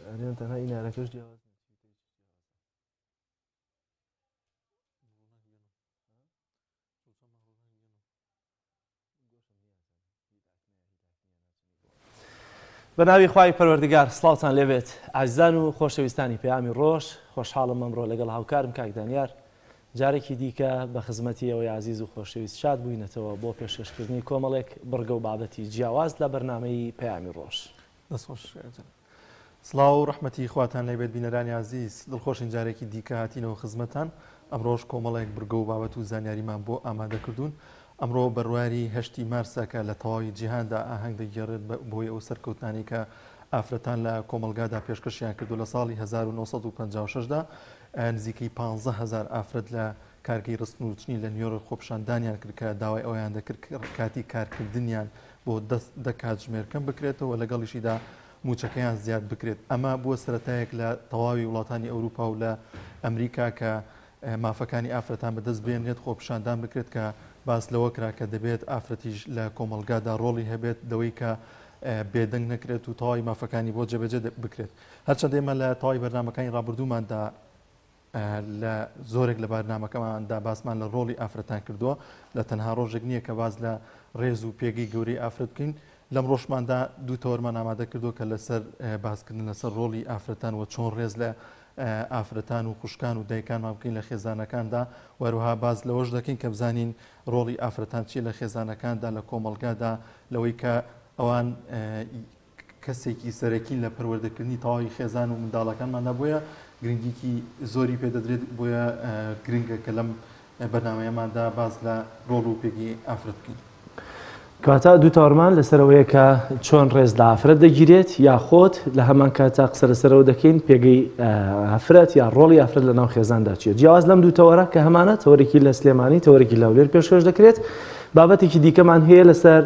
ئەرێن تەنها ئینارەکەش جیاواز بە ناوی خوای پەروەردگار سڵاوتان لێبێت ئازیزان و خۆشەویستانی پەیامی ڕۆژ خۆشحاڵم ئەمڕۆ لەگەڵ هاوکارم کاک دانیار جارێکی دیکە بە خزمەتی ئەوەی عزیز و خۆشەویست شاد بووینەتەوە بۆ پێشکەشکردنی کۆمەڵێک بڕگە و بابەتی جیاواز لە بەرنامەی پەیامی ڕۆژ. سڵاو و ڕەحمەتی خواتان لێبێت بینەرانی عزیز دڵخۆشین جارێکی دیکە هاتینەوە خزمەتان ئەمڕۆژ کۆمەڵێک بڕگە و بابەت و زانیاریمان بۆ ئامادەکردوون. ئەمڕۆ بەڕواری 8 مارسەکە لە تەواوی جیهاندا ئاهەنگ دەگێڕێت بۆی ئەو سەرکەوتانی کە ئافرەتان لە کۆمەلگادا پێشکەشیان کردو لە ساڵی 1956دا نزیکەی 15,000 ئافرەت لە کارگەی ڕستن و چنی لە نیویۆرک خۆپیشاندانیان کرد کە داوای ئەویان دەکرد کاتی کارکردنیان بۆ دە کاتژمێرکەم بکرێتەوە لەگەڵیشیدا موچەکەیان زیاد بکرێت. ئەمە بووە سەرەتایەک لە تەواوی وڵاتانی ئەوروپا و لە ئەمریکا کە مافەکانی ئافرەتان بەدەست بێنرێت خۆپیشاندان بکرێت کە باس لەوە کرا کە دەبێت ئافرەتیش لە کۆمەلگادا ڕۆڵی هەبێت دەوەی کە بێدەنگ نەکرێت و تەواوی مافەکانی بۆ جێبەجێ بکرێت. هەرچەندە ئێمە لە تەواوی بەرنامەکانی ڕابردووماندا لە زۆرێک لە بەرنامەکەماندا باسمان لە ڕۆڵی ئافرەتان کردووە لە تەنها ڕۆژێک نییە کە باز لە ڕێز و پێگەی گەورەی ئافرەت بکەین. لەم ڕۆژماندا دوو تەوەرمان ئامادە کردو کە لەسەر باسکردن لەسەر ڕۆڵی ئافرەتان و چۆن ڕێز لە ئافرەتان و خوشکان و دایکانمان بکەین لە خێزانەکاندا وەروها باز لەوەش دەکەین کە بزانین ڕۆڵی ئافرەتان چی لە خێزانەکاندا لە کۆمەلگادا لەوەی کە ئەوان کەسێکی سەرەکین لە پەروەردەکردنی تەواوی خێزان و منداڵەکانماندا بۆیە گرنگیکی زۆری پێدەدرێت بۆیە گرنگە کە لەم بەرنامەیەماندا باز لە ڕۆڵ و پێگی ئافرەت بکەین. کاتە دوو تاوەرمان لەسەرەوەیە کە چۆن ڕێز لە ئافرەت دەگیرێت یا خۆت لە هەمان کاتا قسە لەسەرەوە دەکەین پێگەی ئافرەت یا ڕۆڵی ئافرەت لە ناو خێزاندا چیە. جیاواز لەم دوو تەوەرە کە هەمانە تەوەرێکی لە سلێمانی تەوەرێکی لەولێر پێشکەش دەکرێت. بابەتێکی دیکەمان هەیە لەسەر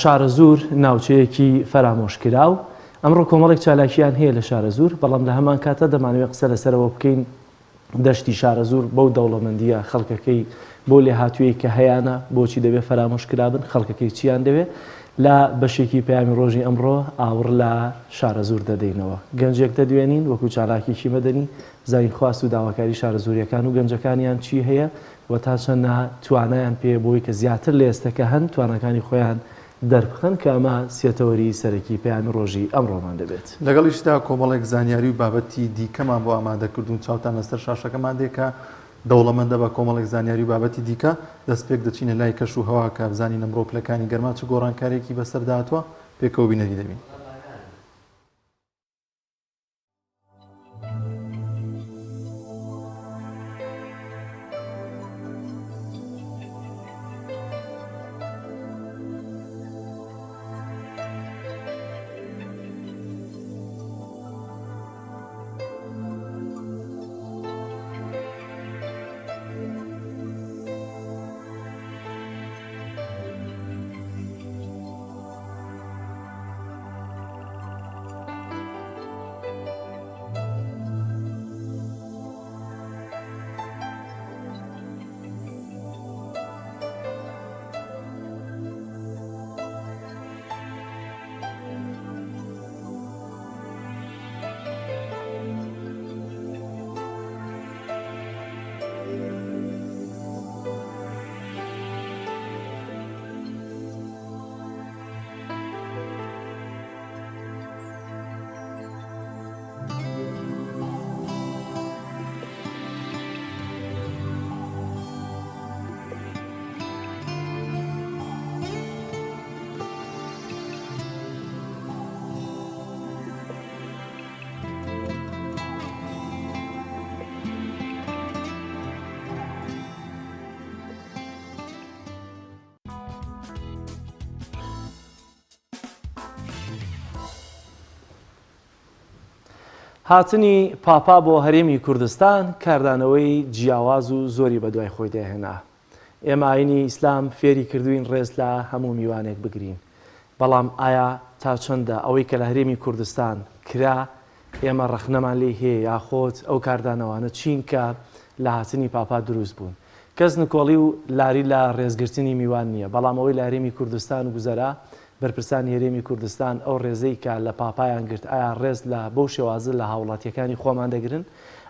شارە زوور ناوچەیەکی فەرامۆشکراو. ئەمڕۆ کۆمەڵێک چالاکییان هەیە لە شارە زوور بەڵام لە هەمان کاتە دەمانوێت قسە لەسەرەوە بکەین دەشتی شارە زوور بەو دەوڵەمەندیە خەڵکەکەی بۆ لێ هاتووی کە هەیەە بۆچی دەبێت فەرامۆشکرابن خەڵکەکەی چیان دەوێت لە بەشێکی پەیامی ڕۆژی ئەمڕۆ ئاور لە شارە زوور دەدەینەوە. گەنجێک دەدوێنین وەکو چالاکیی مەدەنی زین خواست و داواکاری شارە زووریەکان و گەنجەکانیان چی هەیە و تا چەندە توانایان پێ بۆی کە زیاتر لە ئێستەکە هەن توانەکانی خۆیان دەربخن کە ئەمە سێتەوەری سەرەکی پەیامی ڕۆژی ئەمڕۆمان دەبێت. لەگەڵیشدا کۆمەڵێک زانیاری و بابەتی دیکەمان بۆ ئامادەکردوون چاوتان لەسەر شاشەکەمان دێکە دەوڵەمەندە بە کۆمەڵێک زانیاری و بابەتی دیکە دەست پێک دەچینە لای کەش و هەوا کە بزانین ئەمڕۆ پلەکانی گەرما چ گۆڕانکارێکی بەسەرداتوە پێکەوە بینەری دەبین. هاتنی پاپا بۆ هەرێمی کوردستان کاردانەوەی جیاواز و زۆری بە دوای خۆی دەهێنا. ئێمە ئاینی ئیسلام فێری کردوین ڕێز لە هەموو میوانێک بگرین. بەڵام ئایا تا چەندە ئەوەی کە لە هەرێمی کوردستان کرا ئێمە ڕەخنەمان لێ هەیە یاخۆت ئەو کاردانەوانە چین کە لە هاتنی پاپا دروست بوون. کەس نکۆڵی و لاری لە ڕێزگرتنی میوان نییە بەڵام ئەوەی لە هەرێمی کوردستان گوزەرا بەرپرسانی هەرێمی کوردستان ئەو ڕێزەی کە لە پاپایان گرت ئایا ڕێز لە بەو شێوازە لە هاوڵاتیەکانی خۆمان دەگرن،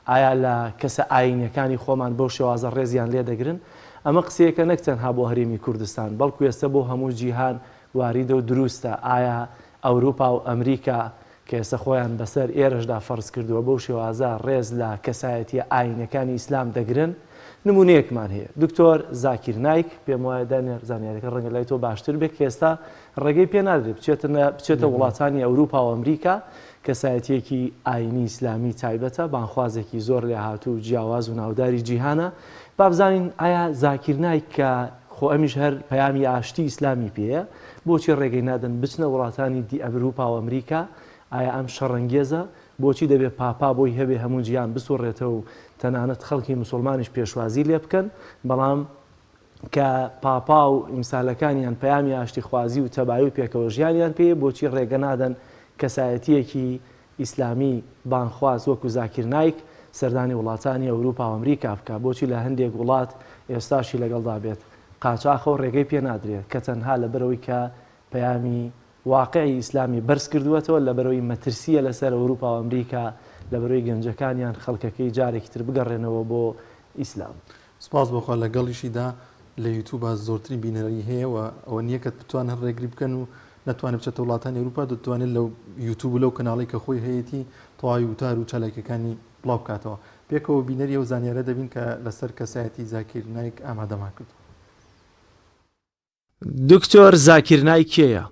ئایا لە کەسە ئاینیەکانی خۆمان بەو شێوازە ڕێزیان لێ دەگرن. ئەمە قسەیەکە نەک تەنها بۆ هەرێمی کوردستان بەڵکو ئێستا بۆ هەموو جیهان واریدە و دروستە. ئایا ئەوروپا و ئەمریکا کە ئێستا خۆیان بەسەر ئێرەشدا فەرز کردووە بەو شێوازە ڕێز لە کەسایەتی ئاینەکانی ئیسلام دەگرن؟ نمونەیەکمان هەیە. دکتۆر زاکیر نایک پێم وایە دانێر زانیاریەکە ڕەنگە لای تۆ باشتر بێت کە ئێستا ڕێگەی پێ نادرێت بچێتە وڵاتانی ئەوروپا و ئەمریکا، کەسایەتیەکی ئاینی ئیسلامی تایبەتە، بانخوازێکی زۆر لێ هاتوو جیاواز و ناوداری جیهانە. با بزانین ئایا زاکیر نایک کە خۆ ئەمیش هەر پەیامی ئاشتی ئیسلامی پێەیە، بۆچی ڕێگەی نادەن بچنە وڵاتانی ئەوروپا و ئەمریکا؟ ئایا ئەم شەڕەنگێزە؟ بۆچی دەبێت پاپا بۆی هەبێ هەموو جیان بسوڕێتەوە و تەنانەت خەڵکی مسلمانیش پێشوازی لێ بکەن، بەڵام کە پاپا و ئیمسالەکانیان پەیامی ئاشتی خوازی و تەبایی و پێکەوە ژیانیان پێ، بۆچی ڕێگە نادەن کەسایەتیەکی ئیسلامی بانخواز وەکو زاکیر نایک سەردانی وڵاتانی ئەوروپا و ئەمریکا بکە؟ بۆچی لە هەندێک وڵات ئێستاشی لەگەڵدا بێت قاچاخە و ڕێگەی پێ نادرێت، کە تەنها لەبەرەوەی کە پەیامی واقعی ئیسلامی بەرز کردووەتەوە، لەبەرەوەی مەترسیە لەسەر ئەوروپا و ئەمریکا، لەبەرەوەی گەنجەکانیان خەڵکەکەی جارێکی تر بگەڕێنەوە بۆ ئیسلام. سپاس بۆخوا لەگەڵیشیدا لە یوتیوبە زۆرترین بینەری هەیە و ئەوە نییە کە بتوان هەر ڕێگری بکەن و نەتوانێت بچێتە وڵاتانی ئەوروپا، دەتوانێت لەو یوتیوب و لەو کەناڵی کە خۆی هەیەی تەواوی وتار و چالاکیەکانی بڵاو بکاتەوە. پێکەوە بینەری ئەو زانیارە دەبین کە لەسەر کەسایەتی زاکیر نایک ئامادەمان کرد. دکتۆر زاکیر نایک کێیە؟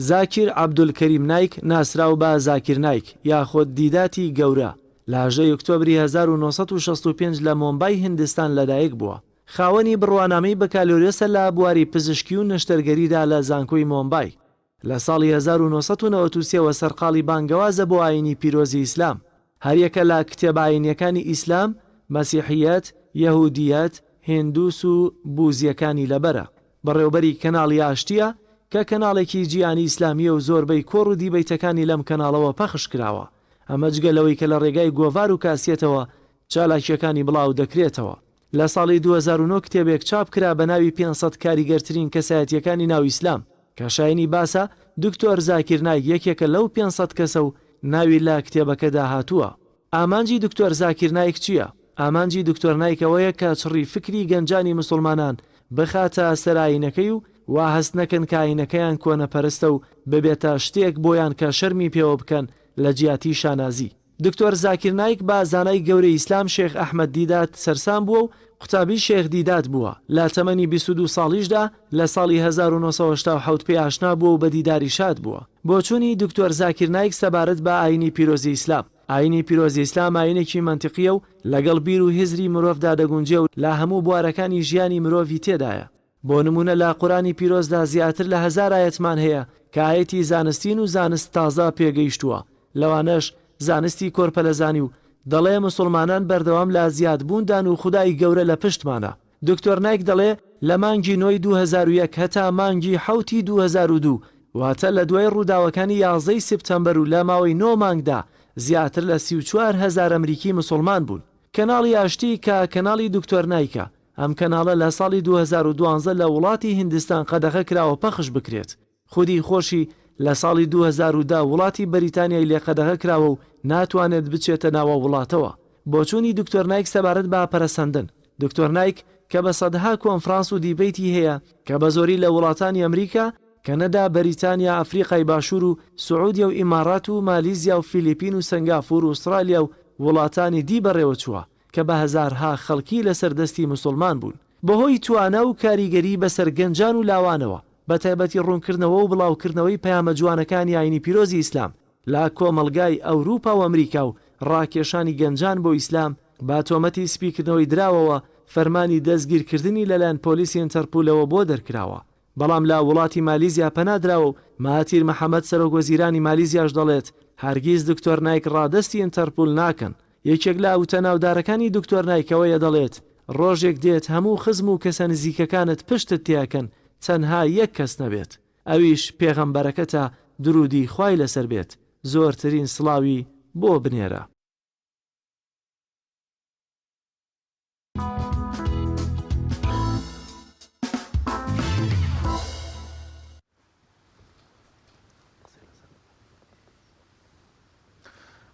زاکیر عەبدولکەریم نایک ناسراو بە زاکیر نایک یاخۆت دیداتی گەورە لە 18 ئۆکتۆبری 1965 لە مۆمبای هیندستان لەدایک بووە. خاوەنی بڕوانامەی بەکالۆرێسە لە بواری پزیشکی و نەشتەرگەریدا لە زانکۆی مۆمبای. لە ساڵی 1993 سەرقاڵی بانگەوازە بۆ ئاینی پیرۆزی ئیسلام، هەریەکە لە کتێبە ئاینیەکانی ئیسلام، مەسیحیەت، یەهودیەت، هیندوس و بوزیەکانی لەبەرە. بەڕێوەبەری کەناڵی ئاشتیە کە کەناڵێکی جیهانی ئیسلامیە و زۆربەی کۆڕ و دیبەیتەکانی لەم کەناڵەوە پەخش کراوە. ئەمە جگەلەوەی کە لە ڕێگای گۆڤار و کاسیەتەوە چالاکیەکانی بڵاو دەکرێتەوە. لە ساڵی 2009 کتێبێک چاپ کرا بە ناوی 500 کاریگەرترین کەسایەتیەکانی ناو ئیسلام، کە شایانی باسە دکتۆر زاکیر نایک یەکێکە لەو 500 کەسە و ناوی لە کتێبەکەدا هاتووە. ئامانجی دکتۆر زاکیر نایک چییە؟ ئامانجی دکتۆر نایکەوەیە کە چڕی فکری گەنجانی مسلمانان بخاتە سەرایینەکەی و وا هەست نەکەن کاینەکەیان کۆنەپەرستە و ببێتە شتێک بۆیان کە شەرمی پێوە بکەن لە جیاتی شانازی. دکتۆر زاکیر نایک بە زانای گەورەی ئیسلام شێخ ئەحمەد دیدات سەرسام بووە و قوتابی شێخ دیدات بووە. لە تەمەنی 22 ساڵیشدا لە ساڵی 1970 پێی ئاشنا بووە و بە دیداری شاد بووە. بۆچوونی دکتۆر زاکیر نایک سەبارەت بە ئاینی پیرۆزی ئیسلام. ئاینی پیرۆزی ئیسلام ئاینێکی منتیقیە و لەگەڵ بیر و هیزری مرۆڤدا دەگونجێ و لە هەموو بوارەکانی ژیانی مرۆڤی تێدایە. بۆ نمونە لە قورآنی پیرۆزدا زیاتر لە 1000 ئاەتمان هەیە کە ئاەتی زانستین و زانست تازە پێگەیشتووە، لەوانەش زانستی کۆرپەلەزانی و دەڵێ مسلمانان بەردەوام لە زیادبووندان و خودای گەورە لە پشتمانە. دکتۆر نایک دەڵێ لە مانگی 9 2001 هەتا مانگی 7 2002 واتە لە دوای ڕووداوەکانی 11 سپتەمبەر و لە ماوەی 9 مانگدا زیاتر لە 34,000 ئەمریکی مسلمان بوون. کەناڵی ئاشتی کە کەناڵی دکتۆر نایکە، ئەم کەناڵە لە ساڵی 2012 لە وڵاتی هیندستان قەدەغە کراوە پەخش بکرێت. خودی خۆشی لە ساڵی 2010 وڵاتی بەریتانیای لێ قەدەغە کراوە و ناتوانێت بچێتە ناوە وڵاتەوە. بۆچوونی دکتۆر نایک سەبارەت بە پەرەسەندن. دکتۆر نایک کە بە سەدها کۆنفرانس و دیبەیتی هەیە کە بە زۆری لە وڵاتانی ئەمریکا، کەنەدا، بەریتانیا، ئەفریقای باشوور و سعودیا و ئیمارات و مالیزیا و فیلیپین و سنگافور و ئوسترالیا و وڵاتانی دی بەڕێوە چووە کە بە هەزارها خەڵکی لەسەر دەستی مسلمان بوون. بەهۆی توانە و کاریگەری بەسەر گەنجان و لاوانەوە، بە تایبەتی ڕوونکردنەوە و بڵاوکردنەوەی پەیامە جوانەکانی ئاینی پیرۆزی ئیسلام لە کۆمەلگای ئەوروپا و ئەمریکا و ڕاکێشانی گەنجان بۆ ئیسلام بە تۆمەتی سپیکردنەوەی دراوەوە، فەرمانی دەستگیرکردنی لەلایەن پۆلیسی ئینتەرپۆلەوە بۆ دەرکراوە. بەڵام لە وڵاتی مالیزیا پەنادراوە و ماهاتیر مەحەمەد سەرۆکوەزیرانی مالیزیاش دەڵێت هەرگیز دکتۆر نایک ڕادستی ئینتەرپۆل ناکەن. یەکێک لە وتەناودارەکانی دکتۆر نایکەوەیە دەڵێت ڕۆژێک دێت هەموو خزم و کەسە نزیکەکانت پشتت تیاکەن، تەنها یەک کەس نەبێت، ئەویش پێغەمبەرەکەتە، درودی خوای لەسەر بێت. زۆرترین سڵاوی بۆ بنێرە.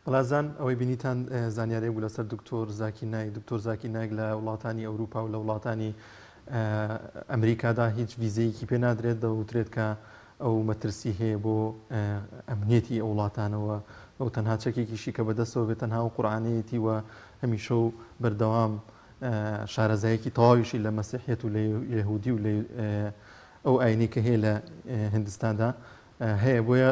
بەڵازان ئەوەی بینیتان زانیارێک بوو لەسەر دکتۆر زاکی نایک لە وڵاتانی ئەوروپا و لە وڵاتانی ئەمریکادا هیچ ویزەیەکی پێ نادرێت دەوترێت کە ئەو مەترسی هەیە بۆ ئەمنیەتی ئەو وڵاتانەوە ئەو تەنها چەکێکیشی کە بەدەستەوە بێت تەنها و قورعانەیەتی وە هەمیشە و بەردەوام شارەزایەکی تەواویشی لە مەسیحیەت و لە یەهودی و ئەو ئاینی کە هەیە لە هندستاندا هەیە بۆیە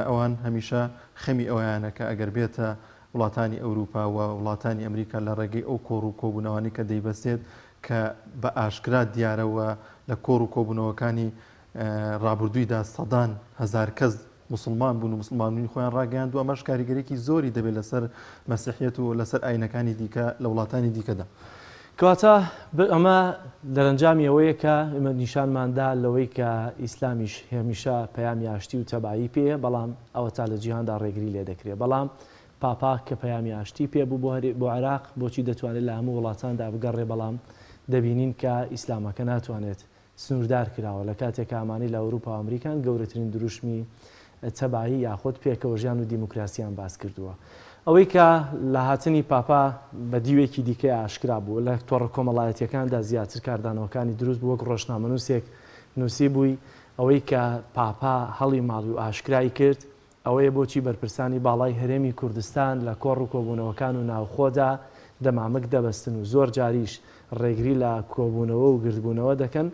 ئەوان هەمیشە خەمی ئەویانە کە ئەگەر بێتە وڵاتانی ئەوروپا و وڵاتانی ئەمریکا لە ڕێگەی ئەو کۆڕ و کۆبوونەوانی کە دەیبەستێت کە بە ئاشکرا دیارەوە لە کۆڕ و کۆبوونەوەکانی ڕابردوویدا سەدان هەزار کەس مسلمان بوون و مسلمانانی خۆیان ڕاگەیاند و ئەمەش کاریگەرێکی زۆری دەبێت لەسەر مەسیحیەت و لەسەر ئاینەکانی دیکە لە وڵاتانی دیکەدا. کەواتە ئەمە دەرەنجامی ئەوەیە کە ئمە نیشانماندا لەوەی کە ئیسلامیش هێمیشە پەیامی ئاشتی و تەبایی پێ بەڵام ئەوە تا لە جیهاندا ڕێگری لێ دەکرێت بەڵام پاپا کە پەیامی ئاشتی پێ بوو بۆ عێراق بۆچی دەتوانێت لە هەموو وڵاتاندا بگەڕێ بەڵام دەبینین کە ئیسلامەکە ناتوانێت سنووردار کراوە لە کاتێک ئامانی لە ئەوروپا و ئەمریکان گەورەترین دروشمی تەبایی یاخۆت پێکەوەژیان و دیموکراسیان باس کردووە. ئەوەی کە لە هاتنی پاپا بە دیوێکی دیکە ئاشکرا بوو لە تۆڕە کۆمەڵایەتیەکاندا زیاتر کاردانەوەکانی دروست بوو وەک ڕۆژنامەنووسێک نووسی بووی ئەوەی کە پاپا هەڵی ماڵی و ئاشکرای کرد ئەوەیە بۆچی بەرپرسانی باڵای هەرێمی کوردستان لە کۆڕ و کۆبوونەوەکان و ناوخۆدا دەمامک دەبەستن و زۆر جاریش ڕێگری لە کۆبوونەوە و گردبوونەوە دەکەن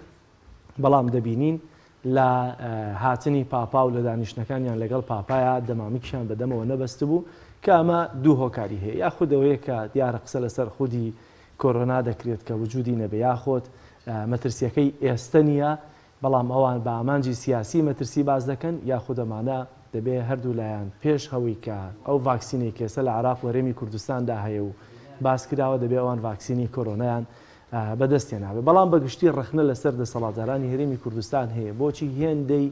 بەڵام دەبینین لە هاتنی پاپا و لە دانیشتەکانیان لەگەڵ پاپایە دەمامکیان بەدەمەوە نەبەست بوو کە ئەمە دوو هۆکاری هەیە یاخودەوەیە کە دیارە قسە لەسەر خودی کۆڕۆنا دەکرێت کە وجودی نەبێ یاخۆت مەترسیەکەی ئێستا نیە بەڵام ئەوان بە ئامانجی سیاسی مەترسی باز دەکەن یاخودەمانە دەبێ هەردوو لایەن پێش هەووی کە ئەو ڤاکسینی کێسە لە عراق وەرێمی کوردستاندا هەیە و باس کراوە دەبێ ئەوان ڤاکسینی کۆرۆنایان بەدەستێناوێت بەڵام بەگشتی ڕخنە لەسەر دەسەڵاتدارانی هەرێمی کوردستان هەیە بۆچی هێندەی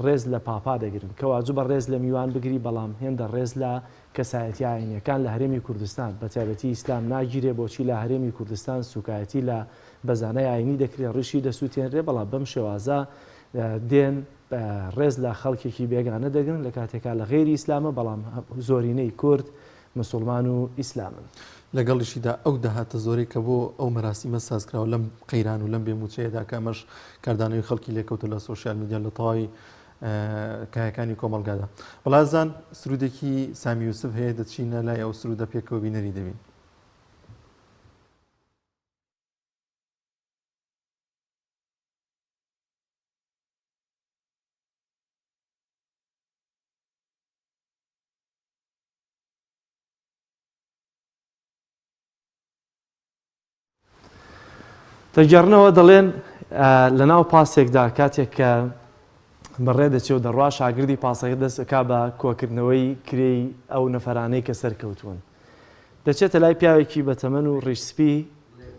ڕێز لە پاپا دەگرن کە واجب بە ڕێز لە میوان بگری بەڵام هێندە ڕێز لە کەسایەتی ئاینیەکان لە هەرێمی کوردستان بە تایبەتی ئیسلام ناگیرێ بۆچی لە هەرێمی کوردستان سوکایەتی لە بەزانای ئاینی دەکرێت ڕشی دەسووتێنرێ بەڵام بەم شێوازە دێن ڕێز لە خەڵکێکی بێگانە دەگرن لە کاتێکا لە غێری ئیسلامە بەڵام زۆرینەی کورد مسلمان و ئیسلامن. لەگەڵیشیدا ئەو داهاتە زۆرەی کە بۆ ئەو مەراسیمە سازکراوە لەم قەیران و لەم بێموچەیەدا کە ئەمەش کاردانەوەی خەڵکی لێکەوتە لە سۆشیال میدیا لە تەواوی کایەکانی کۆمەڵگادا. وەڵازان سرودێکی سامی یوسف هەیە دەچینە لای ئەو سرودە پێکەوە بینەری دەبین. دەگەڕنەوە دەڵێن لە ناو پاسێکدا کاتێک کە بەڕێ دەچێت و دەڕوا شاگردی پاسەکە دەستەکا بە کۆکردنەوەی کرێی ئەو نەفەرانەی کە سەرکەوتوون دەچێتە لای پیاوێکی بەتەمەن و ڕیشسپی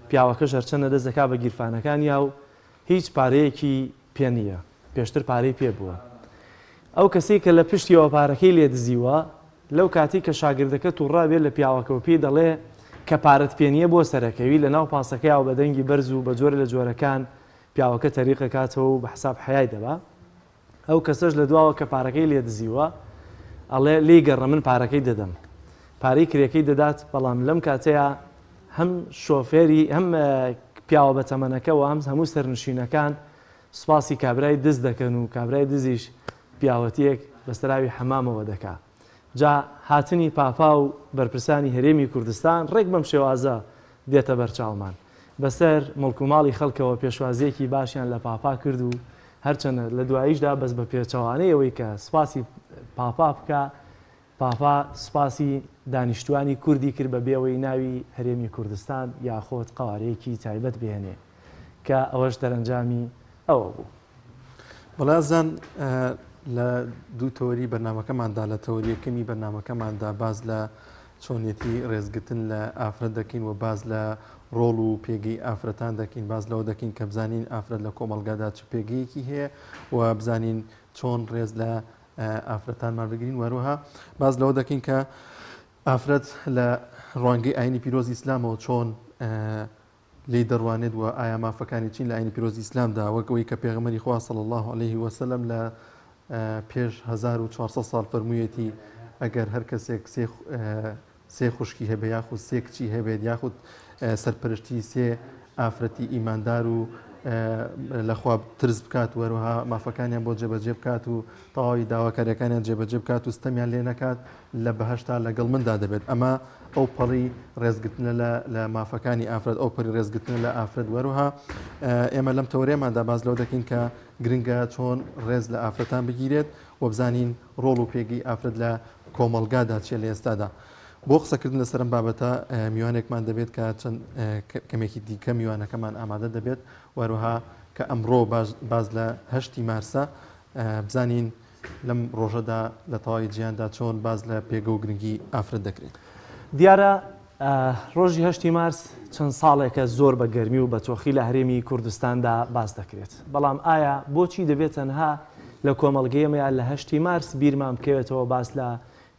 پیاوەکە ژەرچەنە دەست دەکا بە گیرفانەکانی و هیچ پارەیەکی پێ نییە پێشتر پارەی پێ بووە ئەو کەسێک کە لە پشتیەوە پارەکەی لێ دزیوە لەو کاتی کە شاگردەکە تووڕابێت لە پیاوەکەەوە پێی دەڵێ کە پارەت پێنیە بۆ سەرەکەوی لە ناو پاسەکەی و بە دەنگی بەرز و بە جۆرە لە جۆرەکان پیاوەکە تەریقە کاتەوە و بە حساب حیای دەبا ئەو کەسەش لە دواوە کە پارەکەی لێ دزیوە ئەڵێ لی گەڕە من پارەکەی دەدەم پارەی کرێکەی دەدات بەڵام لەم کاتەیە هەم شۆفێری هەم پیاوە بەتەمەنەکە و هەموو سەرنشینەکان سوپاسی کابرای دز دەکەن و کابرای دزیش پیاوەتیەک بەسەراوی حەمامەوە دەکا جا هاتنی پاپا و بەرپرسانی هەرێمی کوردستان ڕێک بەم شێوازە دێتە بەرچاومان بەسەر مڵک و ماڵی خەڵکەوە پێشوازیەکی باشیان لە پاپا کرد و هەرچەنە لە دواییشدا بەس بە پێچەوانەیەوەی کە سوپاسی پاپا بکە پاپا سوپاسی دانیشتوانی کوردی کرد بە بێەوەی ناوی هەرێمی کوردستان یاخۆت قوارەیەکی تایبەت بهێنێ کە ئەوەش دەرەنجامی ئەوە بوو. بەڵازان لە دوو تەوەری بەرنامەکەماندا لە تەوەریەکەمی بەرنامەکەماندا باز لە چۆنیەتی ڕێزگرتن لە ئافرەت دەکەین و باز لە ڕۆڵ و پێگەی ئافرەتان دەکەین باز لەوە دەکەین کە بزانین ئافرەت لە کۆمەڵگادا چ پێگەیەکی هەیە و بزانین چۆن ڕێز لە ئافرەتانمان بگرین وەروها باز لەوە دەکەین کە ئافرەت لە ڕوانگەی ئاینی پیرۆزی ئیسلامەوە چۆن لی دەڕوانێت و ئایا مافەکانی چین لە ئاینی پیرۆزی ئیسلامدا وەکەوەی کە پێغەمبەری خوا صلی الله علیه وسلم لە پێش 1400 ساڵ فەرموویەتی ئەگەر هەر کەسێک سێ خوشکی هەبێ یاخود سێ کچی هەبێت یاخود سەرپەرشتی سێ ئافرەتی ئیماندار و لەخوا ترس بکات وەروها مافەکانیان بۆ جێبەجێ بکات و تەواوی داواکاریەکانیان جێبەجێ بکات و ستەمیان لێ نەکات لە بەهەشتا لەگەڵ مندا دەبێت. ئەمە ئەو پەڕی ڕێزگرتنە لە مافەکانی ئافرەت ئەو پەری ڕێزگرتنە لە ئافرەت وەروها ئێمە لەم تەورێماندا باز لەو دەکەین کە گرنگە چۆن ڕێز لە ئافرەتان بگیرێت و بزانین ڕۆڵ و پێگەی ئافرەت لە کۆمەڵگادا چێ لە ئێستادا. بۆ قسەکردن لەسەرم بابەتە میوانێکمان دەبێت کە چەند کەمێکی دیکە میوانەکەمان ئامادە دەبێت وەروها کە ئەمڕۆ باز لە 8 مارسە بزانین لەم ڕۆژەدا لە تەواوی جیاندا چۆن باز لە پێگە و گرنگی ئافرەت دەکرێت. دیارە ڕۆژی 8 مارس چەند ساڵێکە زۆر بە گەرمی و بە تۆخی لە هەرێمی کوردستاندا باز دەکرێت. بەڵام ئایا بۆچی دەبێت تەنها لە کۆمەڵگەیەمەیان لە 8 مارس بیرمان بکەوێتەوە باس لە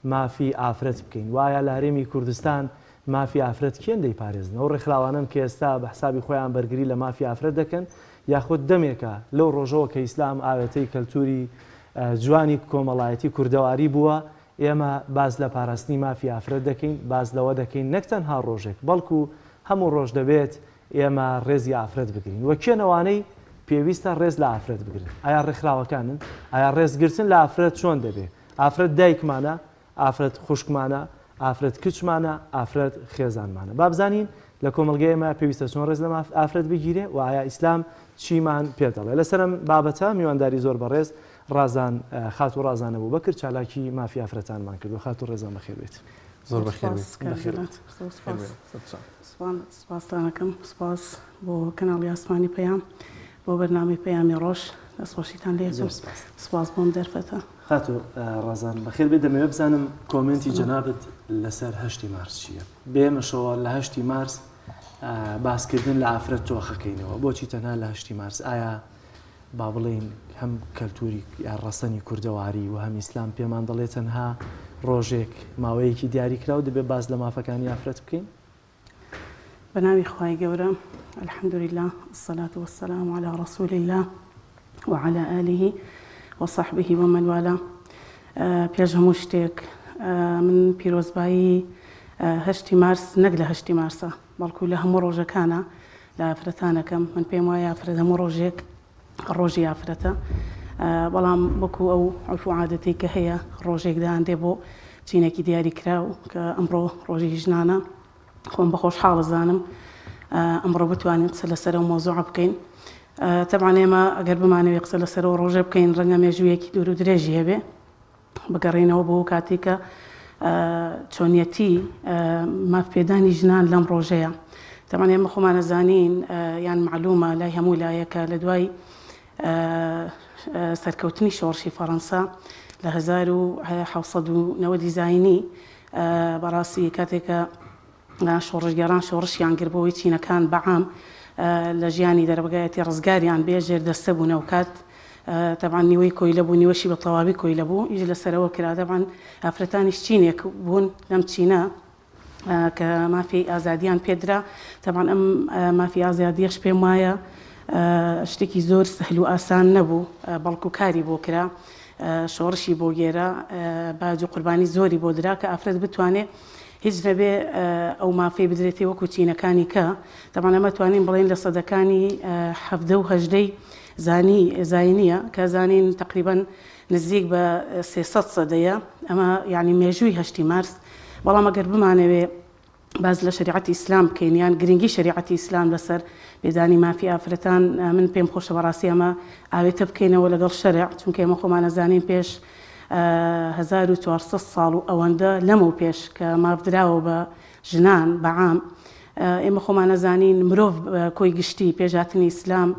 مافی ئافرەت بکەین؟ وایە لە هەرێمی کوردستان مافی ئافرەت کێن دەیپارێزن؟ ئەو ڕێکخراوانن کە ئێستا بە حسابی خۆیان بەرگری لە مافی ئافرەت دەکەن یاخود دەمێکە لەو ڕۆژەوە کە ئیسلام ئاوێتەی کەلتوری جوانی کۆمەڵایەتی کوردەواری بووە ئێمە باز لە پاراستنی مافی ئافرەت دەکەین، باز لەوە دەکەین نەک تەنها ڕۆژێک بەڵکو هەموو ڕۆژ دەبێت ئێمە ڕێزی ئافرەت بگرین. وە کێنەوانەی پێویستە ڕێز لە ئافرەت بگرن؟ ئایا ڕێکخراوەکانن؟ ئایا ڕێزگرتن لە ئافرەت چۆن دەبێت؟ ئافرەت دایکمانە، ئافرەت خوشکمانە، ئافرەت کچمانە، ئافرەت خێزانمانە. با بزانین لە کۆمەڵگەیەمە پێویستە چۆن ڕێز لە ئافرەت بگیرێ و ئایا ئیسلام چیمان پێ دەڵێ؟ لەسەرم بابەتە میوانداری زۆر بەڕێز ڕازان خات و ڕازانە بوو بەکرد چالاکی مافی ئافرەتانمان کرد و خات و ڕێزان بەخێر بێت. زۆر بەخێر سپاسانەکەم. سپاس بۆ کەناڵی ئاسمانی پەیام بۆ بەرنامەی پەیامی ڕۆژ دەستخۆشیتان لێ. سپاس بۆم دەرفەتە. خات و ڕازان بەخێر بێت. دەمەوێت بزانم کۆمنتی جەنابەت لەسەر 8 مارس چییە؟ بێمەشەوە لە 8 مارس باسکردن لە ئافرەت تۆخەکەینەوە. بۆچی تەنها لە 8 مارس؟ ئایا با بڵێن هەم کەلتوری یا ڕەسەنی کوردەواری و هەم ئیسلام پێمان دەڵێت تەنها ڕۆژێک ماوەیەکی دیاریکراو دەبێت باز لە مافەکانی ئافرەت بکەین؟ بە ناوی خوای گەورە الحەمدولله الصلاة والسلام على رسول الله وعلى آله وصحبه ومن والاه. پێش هەموو شتێک من پیرۆزبایی 8 مارس نەک لە 8 مارسە بەڵکو لە هەموو ڕۆژەکانە لە ئافرەتانەکەم. من پێم وایە ئافرەت هەموو ڕۆژێک ڕۆژی ئافرەتە، بەڵام وەکو ئەو عرف و عادەتی کە هەیە ڕۆژێک داهەندێ بۆ چینێکی دیاری کراو کە ئەمڕۆ ڕۆژی ژنانە. خۆم بە خۆشحاڵ زانم ئەمڕۆ بتوانین قسە لەسەر ئەو مۆزوع بکەین. طبعاً ئێمە ئەگەر بمانەوێت قسە لەسەر ئەو ڕۆژە بکەین ڕەنگە مێژوویەکی دوور و درێژی هەبێ بگەڕێنەوە بۆ کاتی کە چۆنیەتی مافپێدانی ژنان لەم ڕۆژەیە. طبعاً ئێمە خۆمان ئەزانین یان معلومە لای هەموو لایەکە لە دوای سەرکەوتنی شۆڕشی فەڕەنسا لە 1790 دیزاینی بەڕاستی کاتێکە شۆڕشگەران شۆڕشیان گربەوەی چینەکان بەعام لە ژیانی دەرەبگایەتی ڕزگاریان بێژێر دەستە بوونە و کات طبعاً نیوەی کۆیلە بوو نیوەشی بە تەواوی کۆیلە بوو ئیش لەسەرەوە کرا. طبعاً ئافرەتانیش چینێک بوون لەم چینە کە مافی ئازادیان پێدرا. طبعاً ئەم مافی ئازادیەش پێم وایە شتێکی زۆر سەهل و ئاسان نەبوو بەڵکو کاری بۆ کرا، شۆڕشی بۆ گێرا، باج و قوربانی زۆری بۆ درا کە ئافرەت بتوانێت هیچ نەبێ ئەو مافی بدرێتی وەکو چینەکانی کە طبعاً ئەمە توانین بڵێن لە سەدەکانی 17 و 18 زاینیە کە زانین تقریباً نزیک بە 300 سەدەیە. ئەمە یعنی مێژووی 8 مارس. بەڵام ئەگەر بمانەوێ باز لە شریعەتی ئیسلام بکەین یان گرنگی شریعەتی ئیسلام لەسەر بێدانی مافی ئافرەتان، من پێم خۆشە بەڕاستی ئەمە ئاوێتە بکەینەوە لەگەڵ شەرع، چونکە ئێمە خۆمان ئەزانین پێش 1400 ساڵ و ئەوەندە لەمە پێش کە مافدراوە بە ژنان بەعام ئێمە خۆمان ئەزانین مرۆڤ کۆی گشتی پێشهاتنی ئیسلام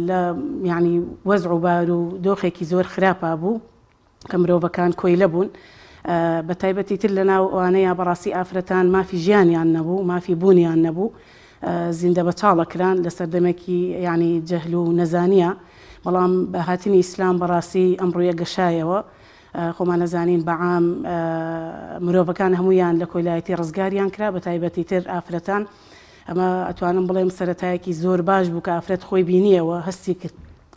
لە یعنی وەزع و بار و دۆخێکی زۆر خراپە بوو کە مرۆڤەکان کۆیلە بوون. بە تایبەتی تر لە ناو ئەوانەیە بەڕاستی ئافرەتان مافی ژیانیان نەبوو، مافی بوونیان نەبوو، زیندە بەچاڵەکران لە سەردەمێکی یعنی جەهل و نەزانیە. بەڵام بە هاتنی ئیسلام بەڕاستی ئەمڕۆیە گەشایەوە. خۆمان نەزانین بەعام مرۆڤەکان هەمویان لە کۆیلایەتی ڕزگاریان کرا، بە تایبەتی تر ئافرەتان. ئەمە ئەتوانم بڵێم سەرەتایەکی زۆر باش بوو کە ئافرەت خۆی بینیەوە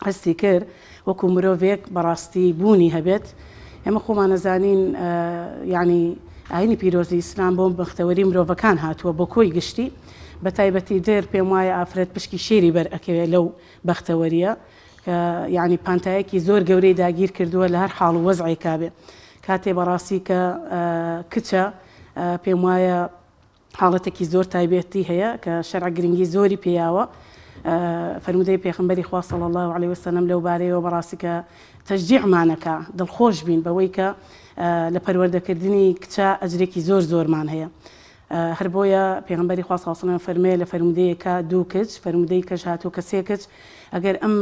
هەستی کرد وەکو مرۆڤێک بەڕاستی بوونی هەبێت. ئێمە خۆمان نەزانین یعنی ئاینی پیرۆزی ئیسلام بۆ بەختەوەری مرۆڤەکان هاتووە بۆ کۆی گشتی بە تایبەتی دێر پێم وایە ئافرەت پشکی شێری بەر ئەکەوێت لەو بەختەوەریە کە یعنی پانتایەکی زۆر گەورەی داگیر کردووە لە هەر حاڵ و وەزعی کابێ کاتێ بەڕاستی کە کچە پێم وایە حاڵەتێکی زۆر تایبەتی هەیە کە شەرع گرنگی زۆری پێیاوە فەرمودەی پێغەمبەری خوا صلی الله علیه وسلم لەو بارەیەوە بەڕاستی کە تەشجیعمانەکە دڵخۆش بین بەوەی کە لە پەروەردەکردنی کچە ئەجرێکی زۆرمان هەیە هەر بۆیە پێغەمبەری خوا صلی الله علیه وسلم فەرمێ لە فەرمودەیەکە دوو کچ فەرمودەی کەش هاتوو کە سێ کچ ئەگەر ئەم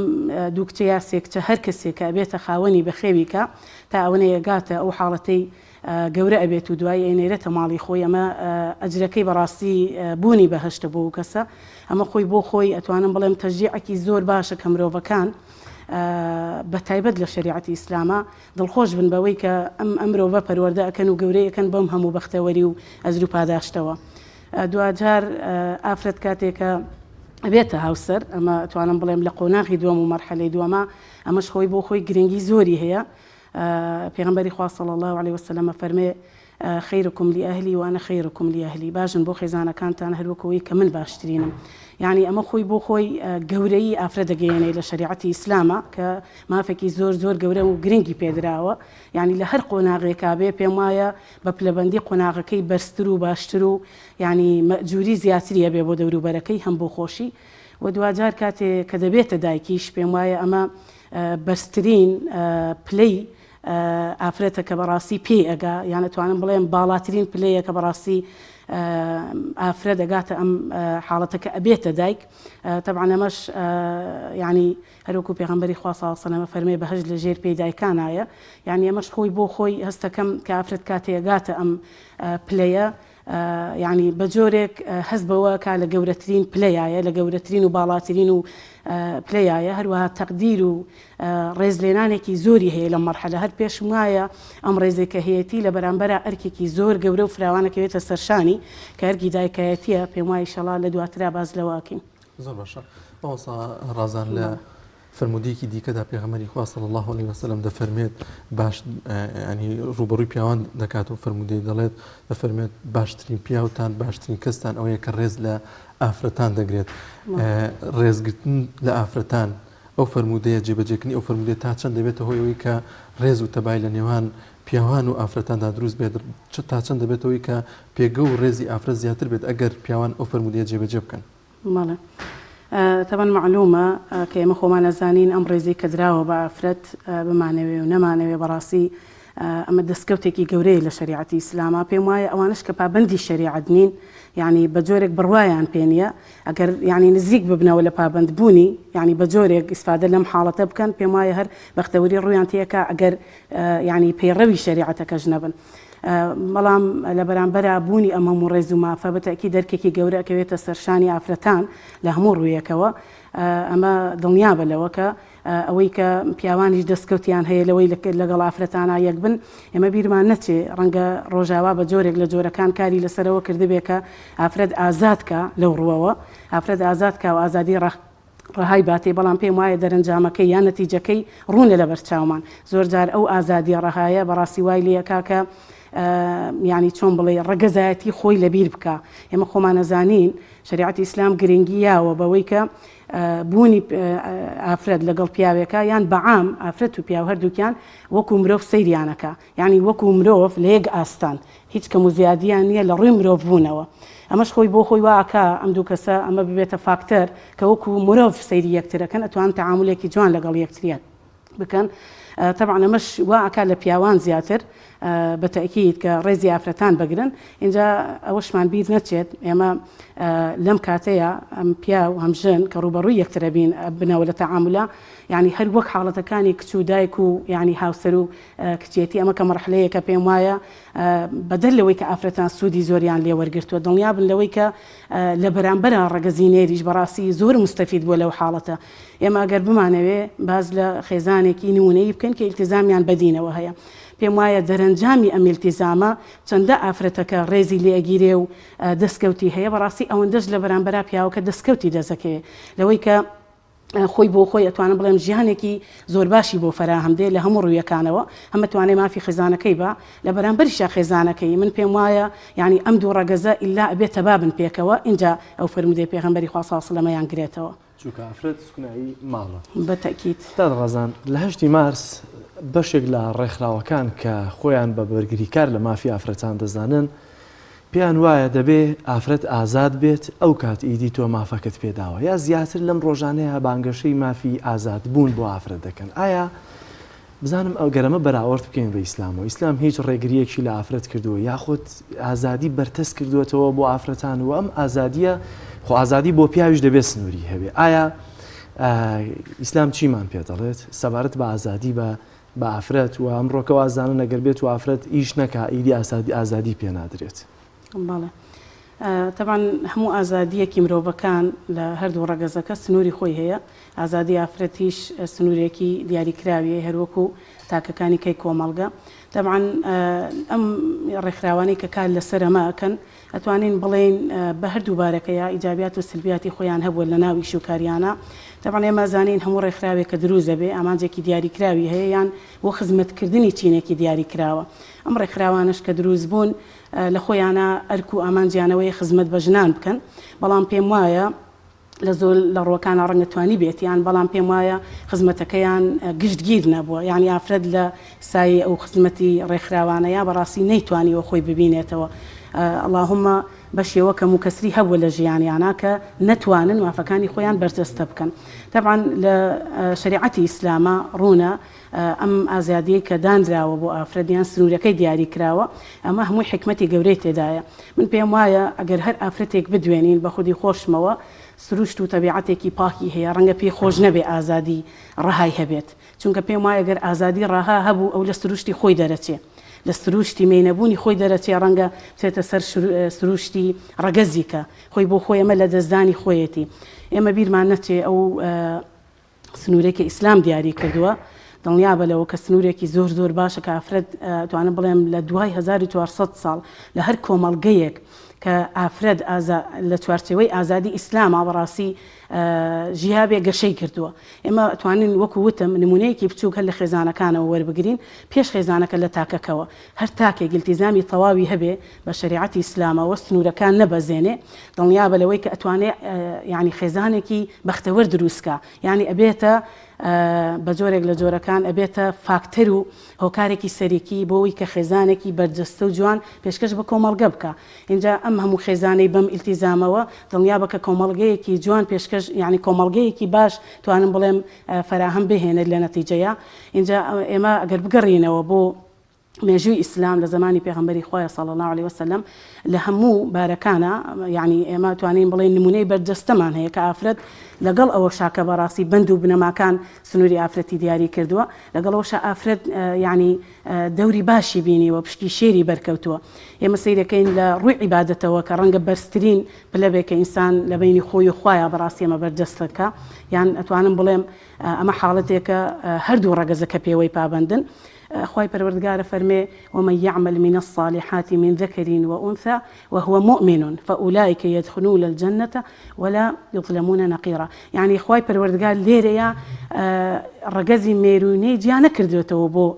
دوو کچە یا سێ کچە هەر کەسێک کە ئەبێتە خاوەنی بەخێویکە تا ئەوەنەیە گاتە ئەو حاڵەتەی گەورە ئەبێت و دوای ئێنێرێتە ماڵی خۆی ئەمە ئەجرەکەی بەڕاستی بوونی بەهشتە بۆ کەسە ئەمە خۆی بۆ خۆی ئەتوانم بڵێم تەشجیعێکی زۆر باشە کە مرۆڤەکان بە تایبەت لە شریعەتی ئیسلامە دڵخۆش بن بەوەی کە ئەم مرۆڤە پەروەردە ئەکەن و گەورەیەکەن بەم هەموو بەختەوەری و ئەجر و پاداشتەوە دوجار ئافرەت کاتێکە ئەبێتە هاوسەر ئەمە ئەتوانم بڵێم لە قۆناغی دووەم و مەرحەلەی دووەمە ئەمەش خۆی بۆ خۆی گرنگی زۆری هەیە پێغەمبەری خوا صلی الله علیه وسلم فەرمێ خەیرکم لأهلی وأنا خەیرکم لأهلی باشن بۆ خێزانەکانتان هەروەکەوەی کە من باشترینم یعنی ئەمە خۆی بۆ خۆی گەورەی ئافرەت دەگەیەنێ لە شریعەتی ئیسلامە کە مافێکی زۆر گەورە و گرنگی پێدراوە یعنی لە هەر قۆناغێکا بێ پێم وایە بە پلەبەندی قۆناغەکەی بەرزتر و باشتر و یعنی مەجووری زیاتریە بێ بۆ دەوروبەرەکەی هەم بۆ خۆشی و دوجار کاتێک کە دەبێتە دایکیش پێم وایە ئەمە بەرزترین پلەی ئافرەتە کە بەڕاستی پێ ئەگا یان ئەتوانم بڵێم باڵاترین پلەیە کە بەڕاستی ئافرەت دەگاتە ئەم حاڵەتەکە ئەبێتە دایک طبعا ئەمەش ینی هەروەکو پێغەمبەری خوا صلی الله علیه وسلم فەرمێ بەهەشت لە ژێر پێی دایکانایە یعنی ئەمەش خۆی بۆ خۆی هەستەکەم کە ئافرەت کاتێ ئەگاتە ئەم پلەیە یعنی بە جۆرێک هەست بەوە کا لە گەورەترین پلەیە لە گەورەترین و باڵاترین و پلەیە هەروەها تەقدیر و ڕێزلێنانێکی زۆری هەیە لە مەرحەلە هەر پێشم وایە ئەم ڕێزێکە هەیەی لە بەرامبەرە ئەرکێکی زۆر گەورە و فراوانەکەوێتە سەرشانی کە ئەرکی دایکایەتیە پێم وایە ئینشەڵا لە دواترا باز لەواکەین زۆر باشە ئەوسا ڕازان لە فرمودەیەکی دیکەدا پێغەمبەری خوا صلی الله علیه وسلم دەفەرمێت باش ینی ڕوبەڕووی پیاوان دەکات و فرمودەی دەڵێت دەفەرمێت باشترین پیاوتان باشترین کەستان ئەوەیە کە ڕێز لە ئافرەتان دەگرێت ڕێزگرتن لە ئافرەتان ئەو فرمودەیە جێبەجێکردنی ئەو فرمودەیە تا چەند دەبێتە هۆیەوەی کە ڕێز و تەبای لە نێوان پیاوان و ئافرەتاندا دروست بێت تا چەند دەبێتەوەی کە پێگە و ڕێزی ئافرەت زیاتر بێت ئەگەر پیاوان ئەو فرمودەیە جێبەجێ بکەن ماڵە طبعا معلومە کە ئێمە خۆمان نەزانین ئەم ڕێزی کە دراوە بە ئافرەت بمانەوێ و نەمانەوێ بەڕاستی ئەمە دەستکەوتێکی گەورەیە لە شریعەتی ئیسلامە پێم وایە ئەوانش کە پابەندی شریعەت نین یعنی بە جۆرێک بڕوایان پێ نییە ئەگەر یعنی نزیک ببنەوە لە پابەند بوونی یعنی بە جۆرێک ئیسفادە لەم حاڵەتە بکەن پێم وایە هەر بەختەوەری ڕویان تێکە ئەگەر یعنی پەیڕەوی شریعەتەکەش نەبن بەڵام لە بەرامبەرە بوونی ئەمە و ڕێز و مافە بەتەکی دەرکێکی گەورە ئەکەوێتە سەرشانی ئافرەتان لە هەموو ڕوویەکەوە ئەمە دڵنیابە لەوە کە ئەوەی کە پیاوانیش دەستکەوتیان هەیە لەوەی لەگەڵ ئافرەتانە یەک بن ئێمە بیرمان نەچێ ڕەنگە ڕۆژاوا بە جۆرێک لە جۆرەکان کاری لەسەرەوە کردبێ کە ئافرەت ئازادکە لەو ڕووەوە ئافرەت ئازادکە و ئازادی ڕەهای باتێ بەڵام پێم وایە دەرەنجامەکەی یان نەتیجەکەی ڕوونە لە بەرچاومان زۆر جار ئەو ئازادی ڕەهایە بەڕاستی وای لێکا کە ینی چۆن بڵێ ڕەگەزایەتی خۆی لەبیر بکە ئێمە خۆمان نەزانین شریعەتی ئیسلام گرنگیاوە بەوەی کە بوونی ئافرەت لەگەڵ پیاوێکە یان بەعام ئافرەت و پیاو هەردووکیان وەکو مرۆڤ سەیریانەکە یعنی وەکو مرۆڤ لە یەک ئاستان هیچ کەم و زیادیان نییە لە ڕووی مرۆڤ بوونەوە ئەمەش خۆی بۆ خۆی واکە ئەم دوو کەسە ئەمە ببێتە فاکتەر کە وەکو مرۆڤ سەیری یەکترەکەن ئەتوان تەعاملێکی جوان لەگەڵ یەکتریان بکەن طبعا ئەمەش واکە لە پیاوان زیاتر بەتەکید کە ڕێزی ئافرەتان بگرن اینجا ئەوەشمان بیر نەچێت ئێمە لەم کاتەیە ئەم پیا و هەمژن کە ڕوبەڕووی یەکترە بین بنەوە لە تەعاملە یعنی هەر وەک حاڵەتەکانی کچ و دایک و یعنی هاوسەر و کچێتی ئەمە کە مەرحلەیە کە پێم وایە بەدەر لەوەی کە ئافرەتان سوودی زۆریان لێ وەرگرتووە دڵنیا بن لەوەی کە لە بەرامبەرە ڕەگەزینێریش بەڕاستی زۆر مستەفید بووە لەو حاڵەتە ئێمە ئەگەر بمانەوێ باز لە خێزانێکی نمونەیی بکەن کە ئیلتیزامیان بەدینەوە هەیە پێم وایە دەرەنجامی ئەم ئیلتیزامە چەندە ئافرەتەکە ڕێزی لێ ئەگیرێ و دەستکەوتی هەیە بەڕاستی ئەوەندەش لە بەرامبەر پیاوەکە دەستکەوتی دەزەکەوێت لەوەی کە خۆی بۆ خۆی ئەتوانم بڵێم ژیانێکی زۆر باشی بۆ فراهەم دێ لە هەموو ڕوویەکانەوە هەمە توانێ مافی خێزانەکەی بە لە بەرامبەریشە خێزانەکەی من پێم وایە یعنی ئەم دوو ڕەگەزە ئیلا ئەبێتە بابن پێکەوە اینجا ئەو فەرمودەی پێغەمبەری خوا صلی الله علیه و سلم گرێتەوە چونکە ئافرەت سکونایی ماڵە بەتەکید. ڕەزان لە 8 مارس بەشێک لە ڕێکخراوەکان کە خۆیان بە بەرگریکار لە مافی ئافرەتان دەزانن پێیان وایە دەبێ ئافرەت ئازاد بێت ئەو کات ئیدی تۆ مافەکەت پێداوە یا زیاتر لەم ڕۆژانەیە بانگەشەی مافی ئازاد بوون بۆ ئافرەت دەکەن. ئایا بزانم ئەو گەرەمە بەراورد بکەین بە ئیسلام و ئیسلام هیچ ڕێگریەکی لە ئافرەت کردووە یاخود ئازادی بەرتەس کردوێتەوە بۆ ئافرەتان و ئەم ئازادیە خۆ ئازادی بۆ پیاویش دەبێت سنووری هەبێ. ئایا ئیسلام چیمان پێ دەڵێت سەبارەت بە ئازادی بە ئافرەت و ئەمڕۆکەوە ئازانە نەگەر بێت و ئافرەت ئیش نەکا ئیدی ئازادی پێ نادرێت؟ بەڵێ طبعا هەموو ئازادیەکی مرۆڤەکان لە هەردوو ڕەگەزەکە سنووری خۆی هەیە. ئازادی ئافرەتیش سنوورێکی دیاریکراویە هەروەکو تاکەکانی کەی کۆمەڵگە. طبعا ئەم ڕێکخراوانەی کە کار لەسەر ئەماکەن ئەتوانین بڵێن بە هەردوو بارەکەیە ئیجابیات و سلبیاتی خۆیان هەبووە لە ناوی شوکاریانە. طبعا ئێمە زانین هەموو ڕێکخراوێک کە دروست دەبێ ئامانجێکی دیاریکراوی هەیە یان بۆ خزمەتکردنی چینێکی دیاریکراوە. ئەم ڕێکخراوانش کە دروست بوون لە خۆیانە ئەرک و ئامانجیانەوەی خزمەت بە ژنان بکەن بەڵام پێم وایە لە زۆر لە ڕۆکانە ڕەنگەتوانی بێتیان بەڵام پێم وایە خزمەتەکەیان گشتگیر نەبووە یعنی ئافرەت لە سای ئەو خزمەتی ڕێکخراوانەیە بەڕاستی نەیتوانیوە خۆی ببینێتەوە. اللهم بەشێوە کەم و کەسری هەبووە لە ژیانیانە کە نەتوانن مافەکانی خۆیان بەرجەستە بکەن. طبعا لە شریعەتی ئیسلامە ڕوونە ئەم ئازادیە کە دانراوە بۆ ئافرەتیان سنوورەکەی دیاری کراوە ئەمە هەمووی حکمەتی گەورەی تێدایە. من پێم وایە ئەگەر هەر ئافرەتێک بدوێنین بە خودی خۆشمەوە سروشت و تەبیعەتێکی پاکی هەیە ڕەنگە پێی خۆش نەبێ ئازادی ڕەهای هەبێت چونکە پێم وایە گەر ئازادی ڕەها هەبوو ئەو لە سروشتی خۆی دەرەچێ لە سروشتی مینەبوونی خۆی دەرەچێ ڕەنگە بچێتە سەر سروشتی ڕەگەزیکە خۆی بۆ خۆی ئەمە لە دەستدانی خۆیەتی. ئێمە بیرمان نەچێ ئەو سنوورێکی ئیسلام دیاری کردووە دڵنیا بە لەوە کە سنوورێکی زۆر زۆر باشە کە ئافرەت توانم بڵێم لە دوای 1400 ساڵ لە هەر کۆمەڵگەیەک کە ئافرەت لە چوارچێوەی ئازادی ئیسلامە بەڕاستی ژیابێ گەشەی کردووە. ئێمە توانین وەکو وتم نمونەیەکی بچووک هەر لە خێزانەکانەوە وەربگرین پێش خێزانەکە لە تاکەکەوە هەر تاکێک ئیلتیزامی تەواوی هەبێ بە شریعەتی ئیسلامەوە سنوورەکان نەبەزێنێ دڵنیا بە لەوەی کە ئەتوانێت یعنی خێزانێکی بەختەوەر دروستکە یعنی ئەبێتە بە جۆرێک لە جۆرەکان ئەبێتە فاکتەر و هۆکارێکی سەرێکی بۆەوەی کە خێزانێکی بەرجەستە و جوان پێشکەش بە کۆمەڵگە بکە. اینجا ئەم هەموو خێزانەی بەم ئیلتیزامەوە دڵنیا بکە کۆمەڵگەیەکی جوان پێشکەش یعنی کۆمەڵگەیەکی باش توانم بڵێم فراهەم بهێنێت لە نەتیجەیە. اینجا ئێمە ئەگەر بگەڕینەوە بۆ مێژووی ئیسلام لە زمانی پێغەمبەری خۆی صلی الله علیه وسلم لە هەموو بارەکانە یعنی ئێمە توانین بڵێن نمونەی بەرجەستەمان هەیە کە ئافرەت لەگەڵ ئەوە شاکە بەڕاستی بند و بنەماکان سنووری ئافرەتی دیاری کردووە لەگەڵەوەش ئافرەت یعنی دەوری باشی بینیوە پشتی شێری بەرکەوتووە. ئێمە سیرەکەین لە ڕووی عیبادەتەوە کە ڕەنگە بەرزترین پلەبێک کە ئینسان لە بینی خۆی و خۆیە بەڕاستی ئەمە بەرجەستەکە یان ئەتوانم بڵێم ئەمە حاڵەتێکە هەردوو ڕەگەزەکە پێوەی پابندن. خواهي پروردگار فرمي ومن يعمل من الصالحات من ذكر وأنثى وهو مؤمن فأولئك يدخلون الجنة ولا يظلمون نقيرا. يعني خواهي پروردگار ليريا رجزي ميروني جانا كردوتو بو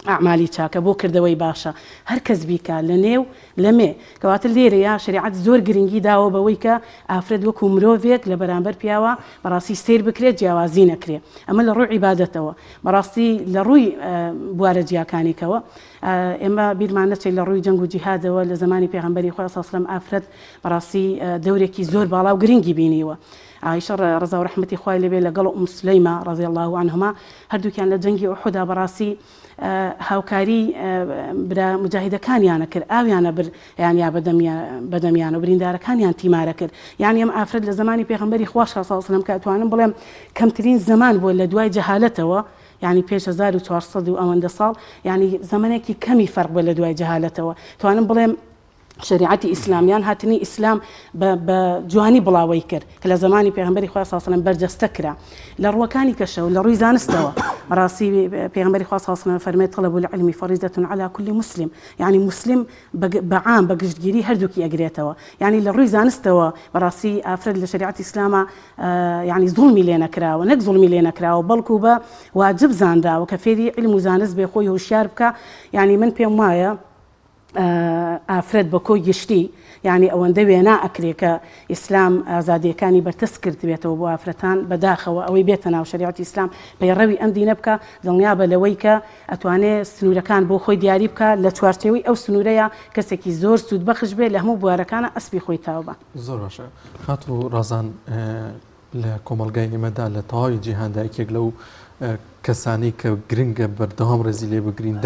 ئەعمالی چاکە بۆ کردەوەی باشە هەر کەس بیکە لە نێو لەمێ کەواتە لێرەیە شریعەت زۆر گرنگی داوە بەوەی کە ئافرەت وەکو مرۆڤێک لە بەرامبەر پیاوە بەڕاستی سیر بکرێت جیاوازی نەکرێ. ئەمە لە ڕووی عیبادەتەوە بەڕاستی لە ڕووی بوارە جیاکانێکەوە ئێمە بیرمان نەچێت لە ڕووی جەنگ و جیهادەوە لە زمانی پێغەمبەری خوا صلی الله علیه وسلم ئافرەت بەڕاستی دەورێکی زۆر باڵا و گرنگی بینیوە. عائشة رضا و رحمتی خوای لێبێ لەگەڵ ئوم سولەیمە رضی الله عنهما هەردووکیان لە جەنگی ئوحودا بەڕاستی هاوکاری برا مجاهیدەکانیانە کرد ئاویانە بر یانیا بەدەمیان و بریندارەکانیان تیمارە کرد. یعنی ئەم ئافرەت لە زمانی پێغەمبەری خوا صلی الله علیه وسلم کە ئەتوانم بڵێم کەمترین زەمان بووە لە دوای جەهالەتەوە يعني پێش 1400 و ئەوەندە ساڵ يعني زمانێکی کەمی فەرق بووە لە دوای جەهالەتەوە توانم بڵێم شریعەتی ئیسلامیان هاتنی ئیسلام بە جوانی بڵاوی کرد کە لە زمانی پێغەمبەری خوا صلی الله علیه و سلم بەرجەستە کرا لە ڕووەکانی کەشە و لە ڕووی زانستەوە بەڕاستی پێغەمبەری خوا صلی الله علیه و سلم فەرمێت طلب العلم فریضة على كل مسلم يعني مسلم بەعام بە گشتگیری هەردووکی ئەگرێتەوە يعني لە ڕووی زانستەوە بەڕاستی ئافرەت لە شریعەتی ئیسلامە يعني زوڵمی لێ نەکراوە نەک زوڵمی لێ نەکراوە بەڵکو بە واجب زانراوە کە فێری علم و زانست بێ خۆی هوشیار بکە يعني من پێم وایە ئافرەت بە کۆی گشتی یعنی ئەوەندە وێنا ئەکرێ کە ئیسلام ئازادیەکانی بەرتەس کردبێتەوە بۆ ئافرەتان بەداخەوە ئەوەی بێتە ناو شریعەتی ئیسلام پەیڕەوی ئەم دینە بکە دڵنیا بە لەوەی کە ئەتوانێت سنوورەکان بۆ خۆی دیاری بکە لە چوارچێوەی ئەو سنوورەیە کەسێکی زۆر سوود بەخش بێ لە هەموو بوارەکانە ئەسپی خۆی تاو بە. زۆر باشە خات و ڕازان لە کۆمەلگای ئێمەدا لە تەواوی جیهاندا یەکێک لەو کەسانی کە گرنگە بەردەوام ڕێزی لێ بگرین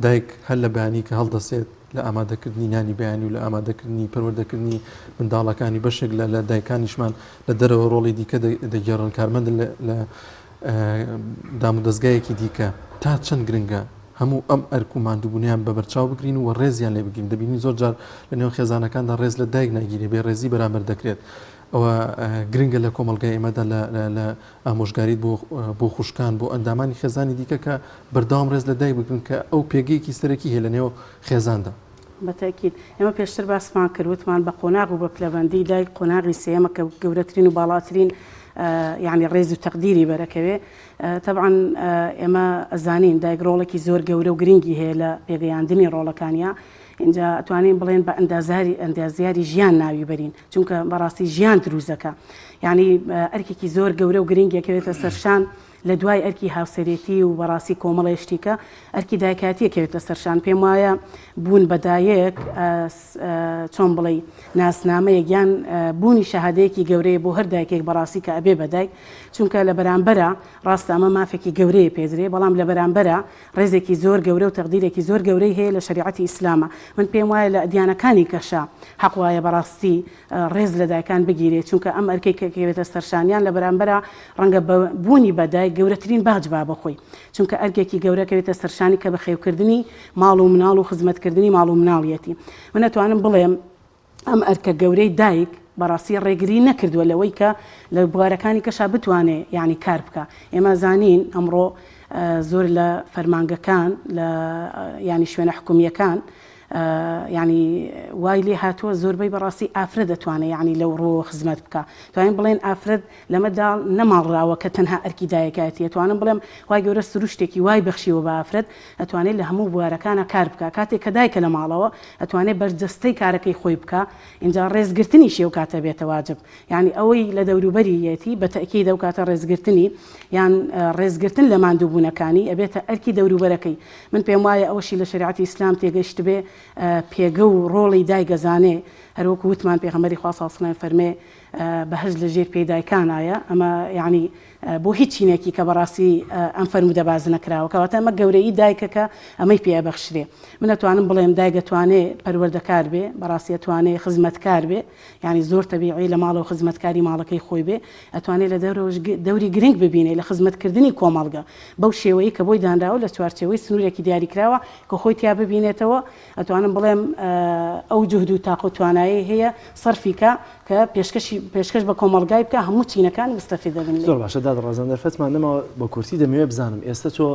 دایک هەر لە بەیانی کە هەڵدەسێت لە ئامادەکردنی نانی بەیانی و لە ئامادەکردنی پەروەردەکردنی منداڵەکانی بەشێک لە دایکانیشمان لە دەرەوە ڕۆڵی دیکە دەگەڕن کارمەند لە دام و دەستگایەکی دیکە تا چەند گرنگە هەموو ئەم ئەرک و ماندووبوونیان بە بەرچاو بگرین و ڕێزیان لێ بگرین دەبینی زۆر جار لە نێو خێزانەکاندا ڕێز لە دایک ناگیری بێ ڕێزی بەرامبەر دەکرێت ئەوە گرنگە لە کۆمەلگای ئێمەدا لە ئامۆژگاریت بۆ خوشکان بۆ ئەندامانی خێزانی دیکە کە بەردەوام ڕێز لە دایک بگرن کە ئەو پێگەیەکی سەرەکی هەیە لە نێو خێزاندا. بەتاکید ئێمە پێشتر باسمان کردوتمان بە قۆناغ و بە پلەبەندی دایک قۆناغی سێمە کە گەورەترین و باڵاترین يعني ڕێز و تەقدیری بەرەکەوێ طبعا ئێمە ئەزانین دایک ڕۆڵێکی زۆر گەورە و گرنگی هەیە لە پێگەیاندنی ڕۆڵەکانیە اینجا ئەتوانین بڵێن بە ئەندازیاری ژیان ناوی بەرین چونکە بەڕاستی ژیان دروزەکە یعنی ئەرکێکی زۆر گەورە و گرنگێکەوێتە سەرشان لە دوای ئەرکی هاوسەرێتی و بەڕاستی کۆمەڵێشتیکە ئەرکی دایکاتیەکەوێتە سەرشان پێم وایە بوون بەدایەک چۆن بڵێ ناسنامەیەک یان بوونی شەهادەیەکی گەورەیە بۆ هەر دایکێک بەڕاستی کە ئەبێ بەدایک چونکە لە بەرامبەرە ڕاستە ئەمە مافێکی گەورەیە پێدرێ بەڵام لە بەرامبەرە ڕێزێکی زۆر گەورە و تەقدیرێکی زۆر گەورەی هەیە لە شریعەتی ئیسلامە من پێم وایە لە ئەدیانەکانی کەشە حەق وایە بەڕاستی ڕێز لە دایکان بگیرێت چونکە ئەم ئەرکێکەکەوێتە سەرشانیان لە بەرامبەرە ڕەنگە بوونی بەدایک گەورەترین باج با بخۆی چونکە ئەرکێکی گەورەکەوێتە سەرشانی کە بەخێوکردنی ماڵ و مناڵ و خزمەتکردنی ماڵ و مناڵیەتی من ئەتوانم بڵێم ئەم ئەرکە گەورەی دایک بەڕاستی ڕێگری نەکردووە لەوەی کە لە بوارەکانی کەشا بتوانێت یعنی کار بکە ئێمە زانین ئەمڕۆ زۆر لە فەرمانگەکان لە ینی شوێنە حکومیەکان يعني وای لێ هاتووە زۆربەی بەڕاستی ئافرەت دەتوانێت یعنی لەو ڕۆ خزمەت بکە توانین بڵێن ئافرەت لەمەدا نەماڵراوە کە تەنها ئەرکی دایکاتی توانم بڵێم وای گەورە سروشتێکی وای بەخشیوە بە ئافرەت ئەتوانێت لە هەموو بوارەکانە کار بکە کاتێک کە دایکە لە ماڵەوە ئەتوانێت بەرجەستەی کارەکەی خۆی بکە اینجا ڕێزگرتنی شێو کاتە بێتە واجب یعنی ئەوەی لە دەوروبەریەتی بە تەکید ئەو کاتە ڕێزگرتنی یان ڕێزگرتن لە ماندووبوونەکانی ئەبێتە ئەرکی دەوروبەرەکەی من پێم وایە ئەوەشی لە شریعەتی ئیسلام تێگەشت بێ پێگە و ڕۆڵی دایگەزانێ هەروەکو وتمان پێغەمبەری خوا صلی الله علیه و سلم فەرمێ بەهەشت لە ژێر پێی دایکانایە ئەمە یعنی بۆ هیچ چینێکی کە بەڕاستی ئەم فەرموودە باز نەکراوە کەواتە ئەمە گەورەی دایکەکە ئەمەی پێ ئەبەخشرێ من ئەتوانم بڵێم دایک دەتوانێت پەروەردەکار بێ بەڕاستی ئەتوانێت خزمەتکار بێ یعنی زۆر تەبیعی لە ماڵەوە خزمەتکاری ماڵەکەی خۆی بێ ئەتوانێت لە دەوری گرنگ ببینێ لە خزمەتکردنی کۆمەڵگە بەو شێوەیە کە بۆی دانراوە لە چوارچێوەی سنوورێکی دیاریکراوە کە خۆی تیا ببینێتەوە ئەتوانم بڵێم ئەو جوهد و تاق و توانایی هەیە سەرفیکە کە پێشکەش بە کۆمەڵگای بکە هەموو چینەکان مستەفید دەبن. زۆر باشە دادڕازان دەرفەتمان نەماوە بە کورتی دەمەوێت بزانم ئێستا تۆ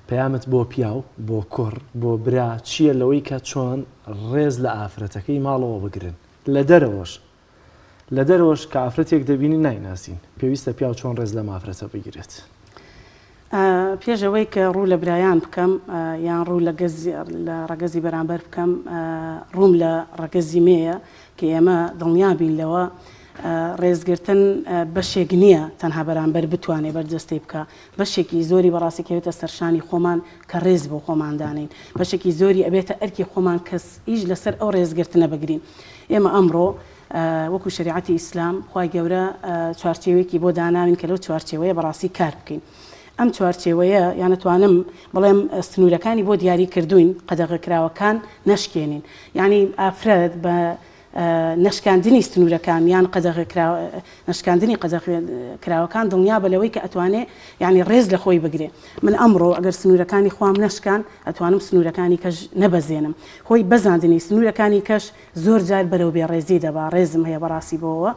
پەیامت بۆ پیاو بۆ کوڕ بۆ برا چییە لەوەی کە چۆن ڕێز لە ئافرەتەکەی ماڵەوە بگرن لە دەرەوەش کە ئافرەتێک دەبینی نایناسین پێویستە پیاو چۆن ڕێز لە مافرەتە بگیرێت. پێشەوەی کە ڕوو لە برایان بکەم یان ڕوو لە ڕەگەزی بەرامبەر بکەم ڕووم لە ڕەگەزی مێیە کە ئێمە دڵنیابین لەوە ڕێزگرتن بەشێک نییە تەنها بەرامبەر بتوانێت بەرجەستەی بکە بەشێکی زۆری بەڕاستی کەوێتە سەرشانی خۆمان کە ڕێز بۆ خۆماندانین بەشێکی زۆری ئەبێتە ئەرکی خۆمان کەس ئیش لەسەر ئەو ڕێزگرتنە بگرین. ئێمە ئەمڕۆ وەکو شریعەتی ئیسلام خی گەورە چوارچێوەیەکی بۆ داناوین کە لەو چوارچێوەیە بەڕاستی کار بکەین. ئەم چوارچێوەیە یانەتوانم بڵێم سنوورەکانی بۆ دیاری کردوین قەدەغەکراوەکان نەشکێنین یعنی ئافرەت بە نشکاندنی سنوورەکان یان نشکاندنی قەدەغەکراوەکان دڵنیا بە لەوەی کە ئەتوانێت یعنی ڕێز لە خۆی بگرێ من ئەمڕۆ ئەگەر سنوورەکانی خۆم نشکان ئەتوانم سنوورەکانی کەش نەبەزێنم خۆی بەزاندنی سنوورەکانی کەش زۆر جار بەرەو بێڕێزی دەبا ڕێزم هەیە بەڕاستی بۆەوە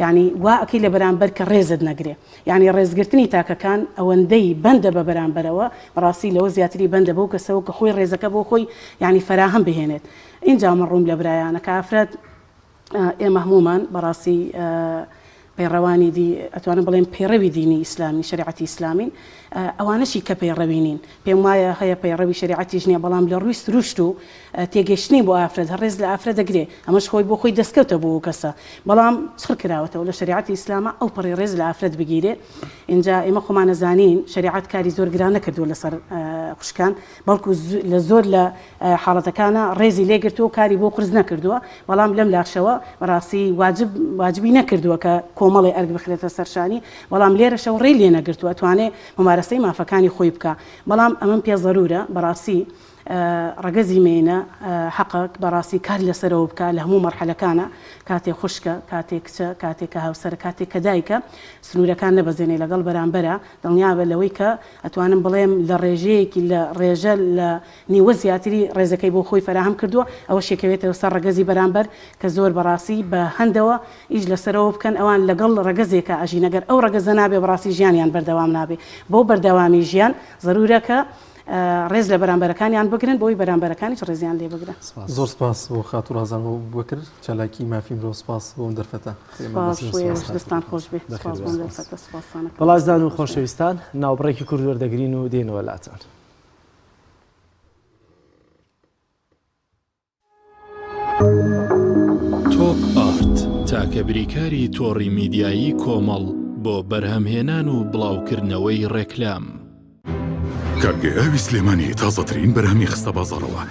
یعنی وا ئەکەی لە بەرامبەر کە ڕێزت نەگرێ یعنی ڕێزگرتنی تاکەکان ئەوەندەی بەندە بە بەرامبەرەوە بەڕاستی لەوە زیاتری بەندە بەو کەسەوە کە خۆی ڕێزەکە بۆ خۆی یعنی فەراهەم بهێنێت اینجا من ڕووم لە برایانە کە ئافرەت ئێمە هەمومان بەڕاستی پەیڕەوانی دی ئەتوانم بڵێم پەیڕەوی دینی ئیسلامی شریعەتی ئیسلامین ئەوانەشی کە پەیڕەوینین پێم وایە هەیە پەیڕەوی شریعەتیش نییە بەڵام لە ڕووی سروشت و تێگەشتنی بۆ ئافرەت هەڕێز لە ئافرەت دەگرێ ئەمەش خۆی بۆ خۆی دەستکەوتە بۆ کەسە بەڵام چڕ کراوەتەوە لە شریعەتی ئیسلامە ئەو پەڕی ڕێز لە ئافرەت بگیرێ اینجا ئێمە خۆمانەزانین شریعەت کاری زۆر گران نەکردووە لەسەر خوشکان بەڵکو لە زۆر لە حاڵەتەکانە ڕێزی لێگرتووە کاری بۆ قرس نەکردووە بەڵام لەم لاشەوە بەڕاستی واجبی نەکردووە کە کۆمەڵی ئەرگ بخرێتە سەرشانی بەڵام لێرەشەو ڕێی لێ نەگرتووە ئەتوانێت ممارەسەی مافەکانی خۆی بکە بەڵام ئەمەم پێ ضرورە بەڕاستی ڕگەزی مێنە حەقک بەڕاستی کار لەسەرەوە بکە لە هەموو مەرحەلەکانە کاتێک خوشکە کاتێک کچە کاتێک کە هاوسەر کاتێک کە دایکە سنوورەکان نەبەزێنێ لەگەڵ بەرامبەرە دڵنیا بە لەوەی کە ئەتوانم بڵێم لە ڕێژەیەکی لە ڕێژە لە نیوە زیاتری ڕێزەکەی بۆ خۆی فراهم کردووە ئەوە شێکەوێتەوە سەر ڕگەزی بەرامبەر کە زۆر بەڕاستی بە هەندەوە ئیش لەسەرەوە بکەن ئەوان لەگەڵ ڕگەزێکە ئەژی نەگەر ئەو ڕگەزە نابێ بەڕاستی ژیانیان بەردەوام نابێ بۆ بەردەوامی ژیان ضرورەکە ڕێز لە بەرامبەرەکانیان بگرن بۆی بەرامبەرەکانیش ڕێزیان لێ بگرن زۆر سپاس بۆ خاتوو ڕازان بۆ کرد چالاکی مافیم بۆ سپاس بۆ دەرفەتە دەستان خۆش بێ بەڵازدان و خۆشەویستان ناوبڕێکی کورد وەردەگرین و دێنەوە لاتان تۆپ ئارت تاکە بریکاری تۆڕی میدیایی کۆمەڵ بۆ بەرهەمهێنان و بڵاوکردنەوەی ڕێکلام کارگەی ئاوی سلێمانی تازەترین بەرهەمی خستە بازاڕەوە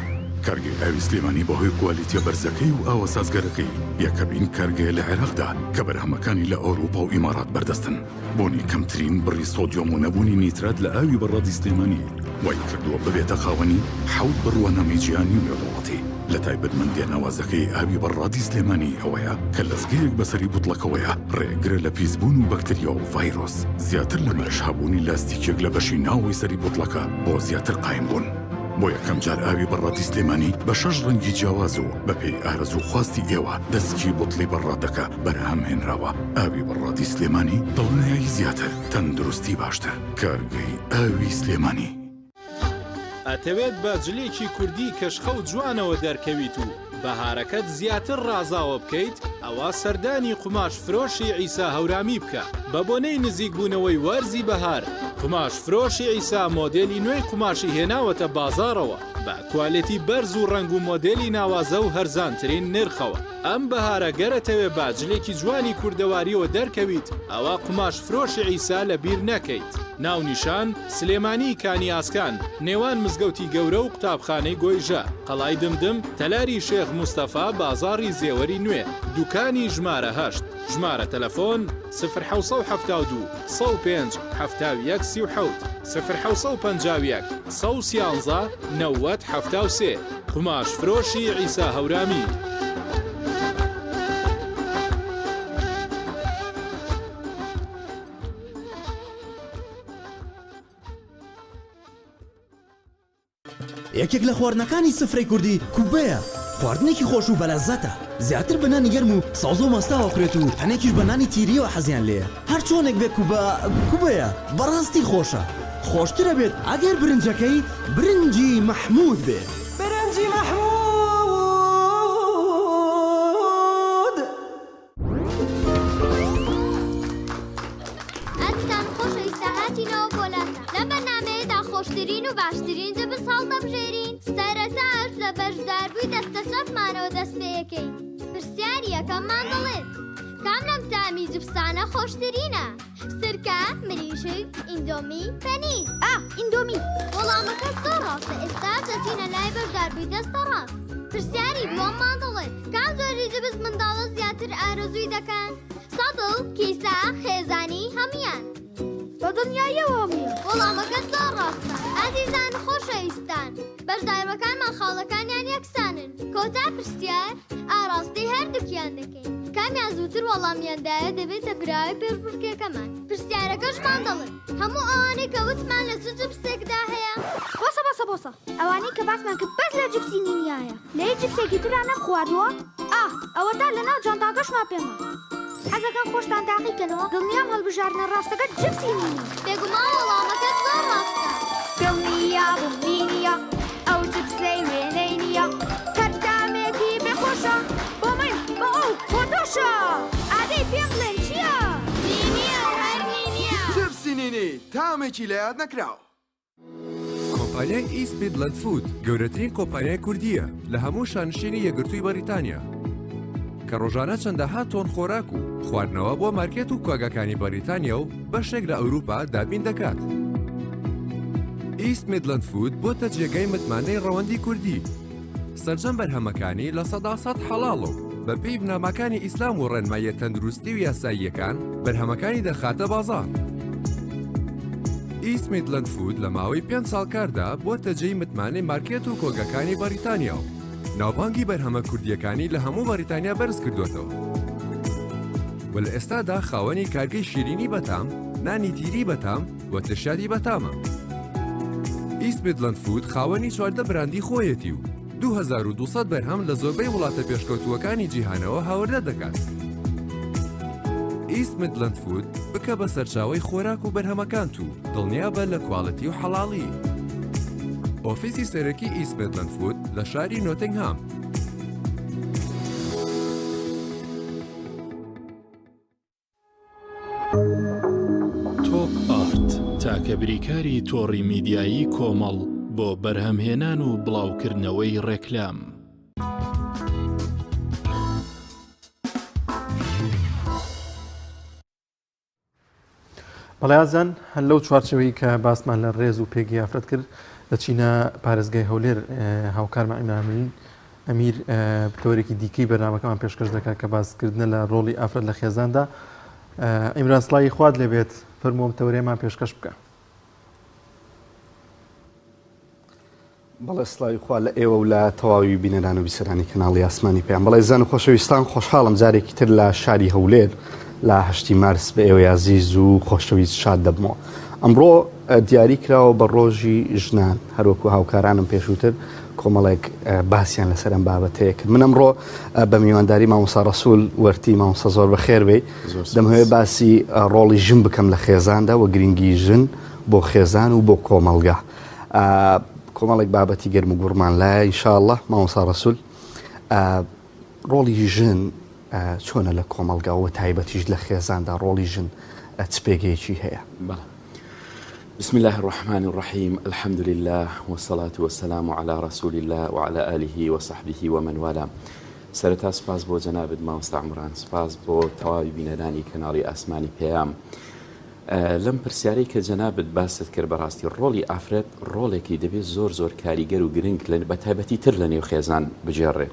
کارگەی ئاوی سلێمانی بەهۆی کوالیتیە بەرزەکەی و ئاوە سازگەرەکەی یەکەمین کارگەیە لە عێراقدا کە بەرهەمەکانی لە ئەوروپا و ئیمارات بەردەستن بۆنی کەمترین بڕی سۆدیۆم و نەبوونی نیترات لە ئاوی بەڕادی سلێمانی وای کردووە ببێتە خاوەنی حەوت بڕوانەمەی جیهانی و نێودەوڵەتی لە تایبەتمەندیە ناوازەکەی ئاوی بەڕادی سلێمانی ئەوەیە کە لەزگەیەک بەسەری بوتڵەکەوەیە ڕێگرە لە پیسبوون و بەکتریا و ڤایرۆس زیاتر لە مەش هەبوونی لاستیکێک لە بەشی ناوەی سەری بوتڵەکە بۆ زیاتر قایم بوون بۆ یەکەم جار ئاوی بەڕادی سلێمانی بە 6 ڕەنگی جیاواز و بەپێی ئارەزوو خواستی ئێوە دەستکی بوتڵی بەڕادەکە بەرهەم هێنراوە ئاوی بەڕادی سلێمانی دڵنیایی زیاتر تەندروستی باشتر کارگەی ئاوی سلێمانی ئەتەوێت باجلێکی کوردی کەشخە و جوانەوە دەرکەویت و بەهارەکەت زیاتر ڕازاوە بکەیت ئەوە سەردانی قوماش فرۆشی عیسا هەورامی بکە بە بۆنەی نزیکبوونەوەی وەرزی بەهار قوماش فرۆشی عیسا مۆدێلی نوێی قوماشی هێناوەتە بازاڕەوە بە کوالێتی بەرز و ڕنگ و مۆدێلی ناوازە و هەرزانترین نرخەوە ئەم بەهارە گەرەتەوێ باجلێکی جوانی کوردەواریەوە دەرکەویت ئەوە قوماش فرۆشی عیسا لە بیر نەکەیت ناونیشان سلێمانی کانیاسکان نێوان مزگەوتی گەورە و قوتابخانەی گۆیژە قەڵای دمدم تەلاری شێخ مستەفا بازاڕی زێوەری نوێ دوکانی ژمارە 8 ژمارە تەلەفۆن 0972 105 71 37 0951 111 90 73 قوماش فرۆشی عیسا هەورامی یەکێک لە خواردنەکانی سفرەی کوردی کوبەیە خواردنێکی خۆش و بەلەزەتە زیاتر بە نانی گەرم و ساوز و مەستاوە خوێت و هەنێکیش بە نانی تیریەوە حەزیان لێیە هەر چۆنێک بێ کوبەیە بەڕاستی خۆشە خۆشترە بێت ئەگەر برنجەکەی برنجی مەحموود بێ برنجی مەحموود ئەستان خۆشەویستە هاتینەوە بۆلاتە لەم بەرنامەیەدا خۆشترین و باشترین جبس هەڵدەبژێرین سەرەتاش لە بەشداربووی دەستە سەفمانەوە دەست پێ یەکەین پرسیاری یەکەممان دەڵێت کام لەم تامی جبسانە خۆشترینە سرکە مریشک ئیندۆمی پەنیر ئیندۆمی وەڵامەکە زۆر ڕاستە ئێستا دەچینە لای بەشداربووی دەستە ڕاست پرسیاری دووەممان دەڵێت کام جۆری جبس منداڵە زیاتر ئارەزووی دەکەن سەدڵ کیسە خێزانی هەمویان بە دنیایەوە وەڵامەکە زۆر ڕاستە ئازیزان خۆشەویستان بەشدارەکانمان خاڵەکانیان یەکسانن کۆتا پرسیار ئاڕاستی هەردووکیان ئەمیان زووتر وەڵامیاندایە دەبێتە براوی پێشبڕکێکەمان پرسیارەکەشمان دەڵێن هەموو ئەوانەی کە وتمان لە چ جبسێکدا هەیە بۆسە ئەوانەی کە باسمان کرد بەس لە جبسی نینیایە لە هیچ جبسێکی ترا نەخواردووە ئەوە تا لەناو جانتاکەشمان پێما حەزەکەم خۆشتان تاقیکەنەوە دڵنیام هەڵبژاردنە ڕاستەکە جبسی نینی بێگومان وەڵامەکە زۆر ڕاستە دڵنیا بوومینیە ئەو جبسەی وێنەی نییە کەردامێکی بێخۆشە بۆ من بە ئەو خۆتۆشە ئادەی پێم بڵێن چییە؟ نینیە هەر نینیە جبسی نینی تامێکی لە یاد نەکراوە کۆمپانیای ئیست میدلەند فود گەورەترین کۆمپانیای کوردیە لە هەموو شانشینی یەکگرتووی بەریتانیا کە ڕۆژانە چەندەها تۆن خۆراک و خواردنەوە بۆ مارکێت و کواگەکانی بەریتانیا و بەشێک لە ئەوروپا دابین دەکات. ئیست میدلەند فود بۆتە جێگەی متمانەی ڕەوەندی کوردی سەرجەم بەرهەمەکانی لە 100% حەڵاڵ و بەپێی بنامەکانی ئیسلام و ڕێنماییە تەندروستی و یاساییەکان بەرهەمەکانی دەخاتە بازاڕ. ئیست میدلەند فود لە ماوەی 5 ساڵ کاردا بۆتە جێی متمانەی مارکێت و کۆگەکانی بەریتانیا و ناوبانگی بەرهەمە کوردیەکانی لە هەموو بەریتانیا بەرز کردوێتەوە و لە ئێستادا خاوەنی کارگەی شیرینی بەتام، نانی تیری بەتام و ترشادی بەتامە. ئیست میدلەند فود خاوەنی 14 براندی خۆیەتی و 2200 بەرهەم لە زۆربەی وڵاتە پێشکەوتووەکانی جیهانەوە هاوردە دەکات. ئیست میدلەند فود بکە بە سەرچاوەی خۆراک و بەرهەمەکانت و دڵنیابە لە کواڵەتی و حەڵاڵی. ئۆفیسی سەرەکی ئیست میدلەند فود لە شاری نۆتینگهام. تۆپ ئارت تاکە بریکاری تۆڕی میدیایی کۆمەڵ بۆ بەرهەمهێنان و بڵاوکردنەوەی ڕێکلام. بەڵایازان هەر لەو چوارچەوەی کە باسمان لە ڕێز و پێگی یافرەت کرد دەچینە پارێزگای هەولێر هاوکارمان ئیمران ئەمیر بتۆرێکی دیکەی بەرنامەکەمان پێشکەش دەکات کە باسکردنە لە ڕۆڵی ئافرەت لە خێزاندا. ئیمران سڵاوی خوارد لێبێت فەرمووم تەورێمان پێشکەش بکە. بەڵێ سڵاوی خوا لە ئێوە و لە تەواوی بینەران و بیسەرانی کەناڵی ئاسمانی پێیان بەڵێ زان و خۆشەویستان خۆشحاڵم جارێکی تر لە شاری هەولێر لە 8 مارس بە ئێوەی عەزیز و خۆشەویست شاد دەبمەوە. ئەمڕۆ دیاری کراوە بە ڕۆژی ژنان هەروەکو هاوکارانم پێشووتر کۆمەڵێک باسییان لەسەر ئەم بابەتەیە کرد. من ئەمڕۆ بە میوانداری مامۆستا ڕەسوول وەرتی مامۆستا زۆر بەخێر بێ دەمەوێت باسی ڕۆڵی ژن بکەم لە خێزاندا و گرنگی ژن بۆ خێزان و بۆ کۆمەڵگا. کۆمەڵێک بابەتی گەرم و گوڕمان لایە ئینشاءڵڵه مامۆستا ڕەسوول ڕۆڵی ژن چۆنە لە کۆمەڵگاوە تایبەتیش لە خێزاندا ڕۆڵی ژن چ پێگەیەکی هەیە؟ بسم الله الرحمن الرحيم الحمد لله والصلاة والسلام على رسول الله وعلى آله وصحبه ومن والاه. سرتا سپاس بۆ جەنابەت مامۆستا عمران، سپاس بۆ تەواوی بینەرانی کەناڵی ئاسمانی پێیام. لەم پرسیارەی کە جەنابەت باست کرد بەڕاستی ڕۆڵی ئافرەت ڕۆڵێکی دەبێت زۆر کاریگەر و گرنگ بە تایبەتی تر لە نێو خێزان بجێڕێ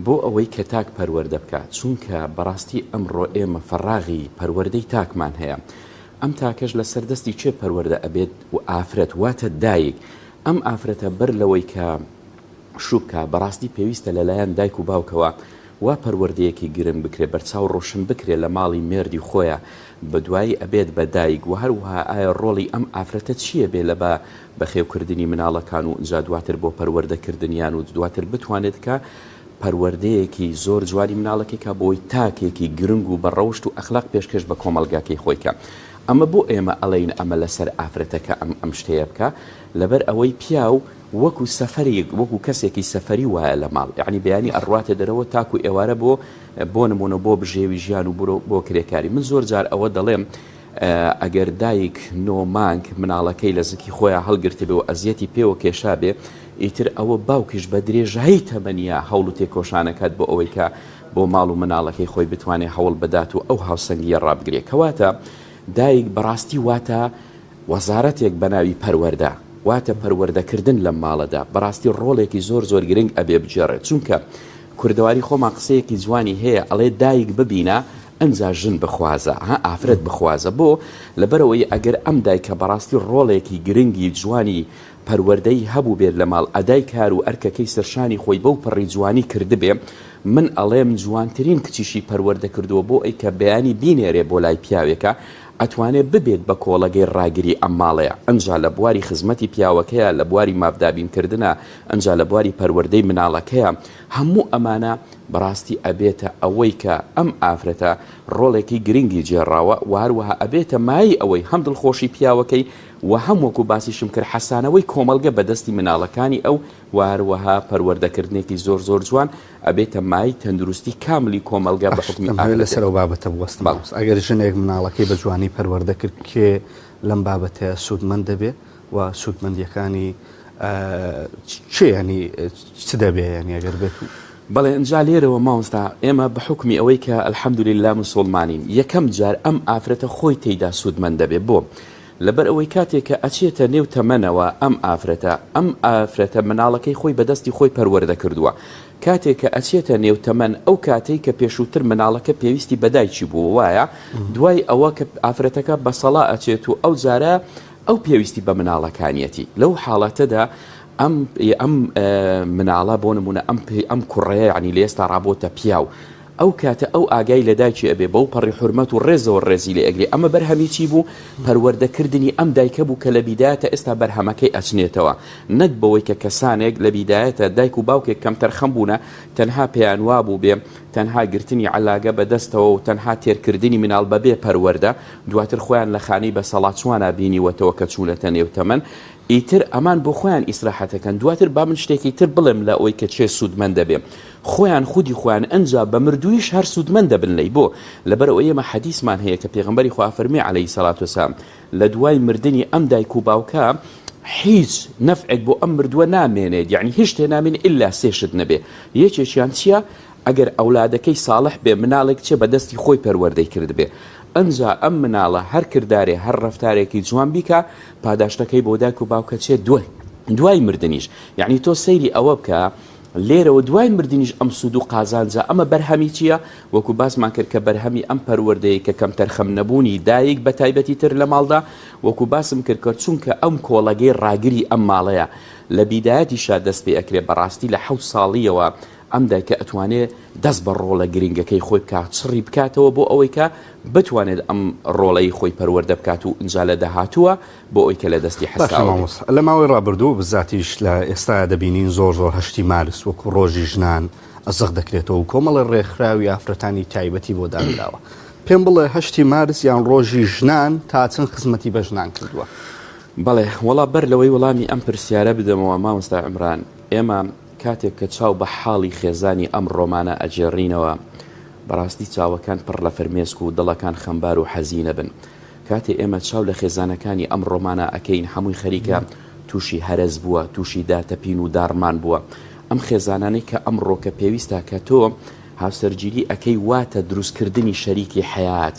بۆ ئەوەی کە تاک پەروەردە بکات، چونکە بەڕاستی ئەمڕۆ ئێمە فەڕاغی پەروەردەی تاکمان هەیە. ئەم تاکەش لە سەردەستی چێ پەروەردە ئەبێت و ئافرەت واتە دایک. ئەم ئافرەتە بەر لەوەی کە شوبکە بەڕاستی پێویستە لەلایەن دایک و باوکەوە وا پەروەردەیەکی گرنگ بکرێت، بەرچاو ڕۆشن بکرێت لە ماڵی مێردی خۆیە، بە دوایی ئەبێت بە دایک و هەروەها ئایا ڕۆڵی ئەم ئافرەتە چییە بێ لە بە بەخێوکردنی مناڵەکان و جا دواتر بۆ پەروەردەکردنیان و دواتر بتوانێت کە پەروەردەیەکی زۆر جوانی مناڵەکەیکە بۆی تاکێکی گرنگ و بەڕەوشت و ئەخلاق پێشکەش بە کۆمەڵگاکەی خۆیکە. ئەمە بۆ ئێمە ئەڵێن ئەمە لەسەر ئافرەتەکە ئەم شتەیە بکە لەبەر ئەوەی پیا و وەکو سەفەرێک وەکو کەسێکی سەفەری وایە لە ماڵ، یعنی بەیانی ئەڕواتە دەرەوە تاکو ئێوارە بۆ نمونە بۆ بژێوی ژیان و بۆ کرێکاری. من زۆر جار ئەوە دەڵێم ئەگەر دایک نۆمانگ مناڵەکەی لە زکی خۆیان هەڵگرتە بێ و ئەزیەتی پێوە کێشا بێ، ئیتر ئەوە باوکیش بە درێژایی تەمەنیە هەوڵ و تێکۆشانەکات بۆ ئەوەی کە بۆ ماڵ و مناڵەکەی خۆی بتوانێت هەوڵ بدات و ئەو هاوسەنگیە ڕابگرێت. کەواتە دایک بەڕاستی واتە وەزارەتێک بە ناوی پەروەردە، واتە پەروەردەکردن لە ماڵەدا بەڕاستی ڕۆڵێکی زۆر گرنگ ئەبێ بجێڕێت، چونکە کوردەواری خۆمان قسەیەکی جوانی هەیە ئەڵێ دایک ببینە ئەنجا ژن بخوازە، ئافرەت بخوازە. بۆ لەبەرەوەی ئەگەر ئەم دایکە بەڕاستی ڕۆڵێکی گرنگی جوانی پەروەردەی هەبوو بێت لە ماڵ ئەدای کار و ئەرکەکەی سەرشانی خۆی بەو پەڕی جوانی کردبێ من ئەڵێم جوانترین کچیشی پەروەردە کردووە بۆ ئەی کە بەیانی بینێرێ بۆ لای پیاوێکە ئەتوانێت ببێت بە کۆڵەگەی ڕاگری ئەم ماڵەیە ئەنجا لە بواری خزمەتی پیاوەکەیە لە بواری مافدابینکردنە ئەنجا لە بواری پەروەردەی مناڵەکەیە هەموو ئەمانە بەڕاستی ئەبێتە ئەوەی کە ئەم ئافرەتە ڕۆڵێکی گرنگی جێڕاوە و هەروەها ئەبێتە مای ئەوەی هەم دڵخۆشی پیاوەکەی و هەم وەکو باسیشم کرد حەسانەوەی کۆمەلگە بەدەستی مناڵەکانی ئەو و هەروەها پەروەردەکردنێکی زۆر زۆر جوان ئەبێتە مای تەندروستی کاملی کۆمەلگە بە حکمی لەسەر ئەو بابەتە بوەستم ئەگەر ژنێک مناڵەکەی بە جوانی پەروەردە کرد کێ لەم بابەتەیە سوودمەند دەبێت و سوودمەندیەکانی چێ ینی چ دەبێ ینی ئەگەر بێت بەڵێ ئەنجا لێرەوە مامۆستا ئێمە بە حکمی ئەوەی کە ئەلحەمدوللیلا موسڵمانین یەکەم جار ئەم ئافرەتە خۆی تێیدا سوودمەند دەبێت بۆ لەبەر ئەوەی کاتێک کە ئەچێتە نێو تەمەنەوە ئەم ئافرەتە مناڵەکەی خۆی بەدەستی خۆی پەروەردە کردووە کاتێک کە ئەچێتە نێو تەمەن ئەو کاتێک کە پێشووتر مناڵەکە پێویستی بەدایکی بوو وایە دوای ئەوە کە ئافرەتەکە بەسەڵا ئەچێت و ئەو جارە ئەو پێویستی بە مناڵەکانیەتی لەو حاڵەتەدا ئەم مناڵە بۆ نمونە ئەم کوڕەیە ینی لە ئێستا ڕابۆتە پیاو ئەو کاتە ئەو ئاگای لە دایکی ئەبێ بەو پەڕی حورمەت و ڕێزەوە ڕێزی لێ ئەگرێ ئەمە بەرهەمی چی بوو پەروەردەکردنی ئەم دایکە بوو کە لە بیدایەتە ئێستا بەرهەمەکەی ئەچنێتەوە نەک بەوەی کە کەسانێک لە بیدایەتە دایک و باوکێک کەم تەرخەم بوونە تەنها پێیان وا بوو بێ تەنها گرتنی علاگە بەدەستەوە و تەنها تێرکردنی مناڵ بەبێ پەروەردە دواتر خۆیان لە خانەی بە سەڵاتچوانە بینیوەتەوە کە چوونەتە نێو تەمەن ئیتر ئەمان بۆ خۆیان ئیسراحەتەکەن دواتر با من شتێکی تر بڵێم لە ئەوەی کە چێ سوودمەند دەبێ خۆیان خودی خۆیان ئەنجا بە مردوویش هەر سوودمەند دەبن لەی بۆ لەبەر ئەوە ئێمە حەدیثمان هەیە کە پێغەمبەری خوا فەرمێ عەلەیهی سەڵات وەسەلام لە دوای مردنی ئەم دایک و باوکە هیچ نەفعێک بۆ ئەم مردووە نامێنێت یعنی هیچ شتێ نامێنێت ئیلا سێ شت نەبێ یەکێکیان چییە ئەگەر ئەولادەکەی ساڵح بێ مناڵێک چێ بەدەستی خۆی پەروەردەی کرد بێ ئەنجا ئەم مناڵە هەر کردارێ هەر ڕەفتارێکی جوان بیکە پاداشتەکەی بۆ دایک و باوکە چێ دوای مردنیش یعنی تۆ سەیری ئەوە بکە لێرەوە دوای مردنیش ئەم سوود و قازانجا ئەمە بەرهەمی چییە وەکو باسمان کرد کە بەرهەمی ئەم پەروەردەیە کە کەم تەرخەم نەبوونی دایک بە تایبەتی تر لە ماڵدا وەکو باسم کرد کە چونکە ئەم کۆڵەگەی ڕاگری ئەم ماڵەیە لە بیدایەتیشا دەست پێ ئەکرێ بەڕاستی لە 7 ساڵیەوە ئەم دایکە ئەتوانێت دەست بە ڕۆڵە گرنگەکەی خۆی بکات چڕی بکاتەوە بۆ ئەوەی کە بتوانێت ئەم ڕۆڵەی خۆی پەروەردە بکات و ئینجا لە داهاتووە بۆ ئەوی کە لە دەستی حەساوە لە ماوەی ڕابردوو بزاتیش لە ئێستا دەبینین زۆر 8 مارس وەکو ڕۆژی ژنان ئەزەق دەکرێتەوە و کۆمەڵە ڕێکخراوی ئافرەتانی تایبەتی بۆ دانراوە پێم بڵێ 8 مارس یان ڕۆژی ژنان تا چەند خزمەتی بە ژنان کردووە بەڵێ وەڵا بەر لەوەی وەڵامی ئەم پرسیارە بدەمەوە مامۆستا عیمران ئێمە کاتێک کە چاو بە حاڵی خێزانی ئەم ڕۆمانە ئەجێڕینەوە بەڕاستی چاوەکان پڕ لە فرمێسک و دڵەکان خەمبار و حەزینە بن کاتێ ئێمە چاو لە خێزانەکانی ئەم ڕۆمانە ئەکەین هەمووی خەریکە تووشی هەرز بووە تووشی داتەپین و دارمان بووە ئەم خێزانانەی کە ئەم ڕۆکە پێویستە کە تۆ هاوسەرگیری ئەەکەی واتە دروستکردنی شەریکی حیات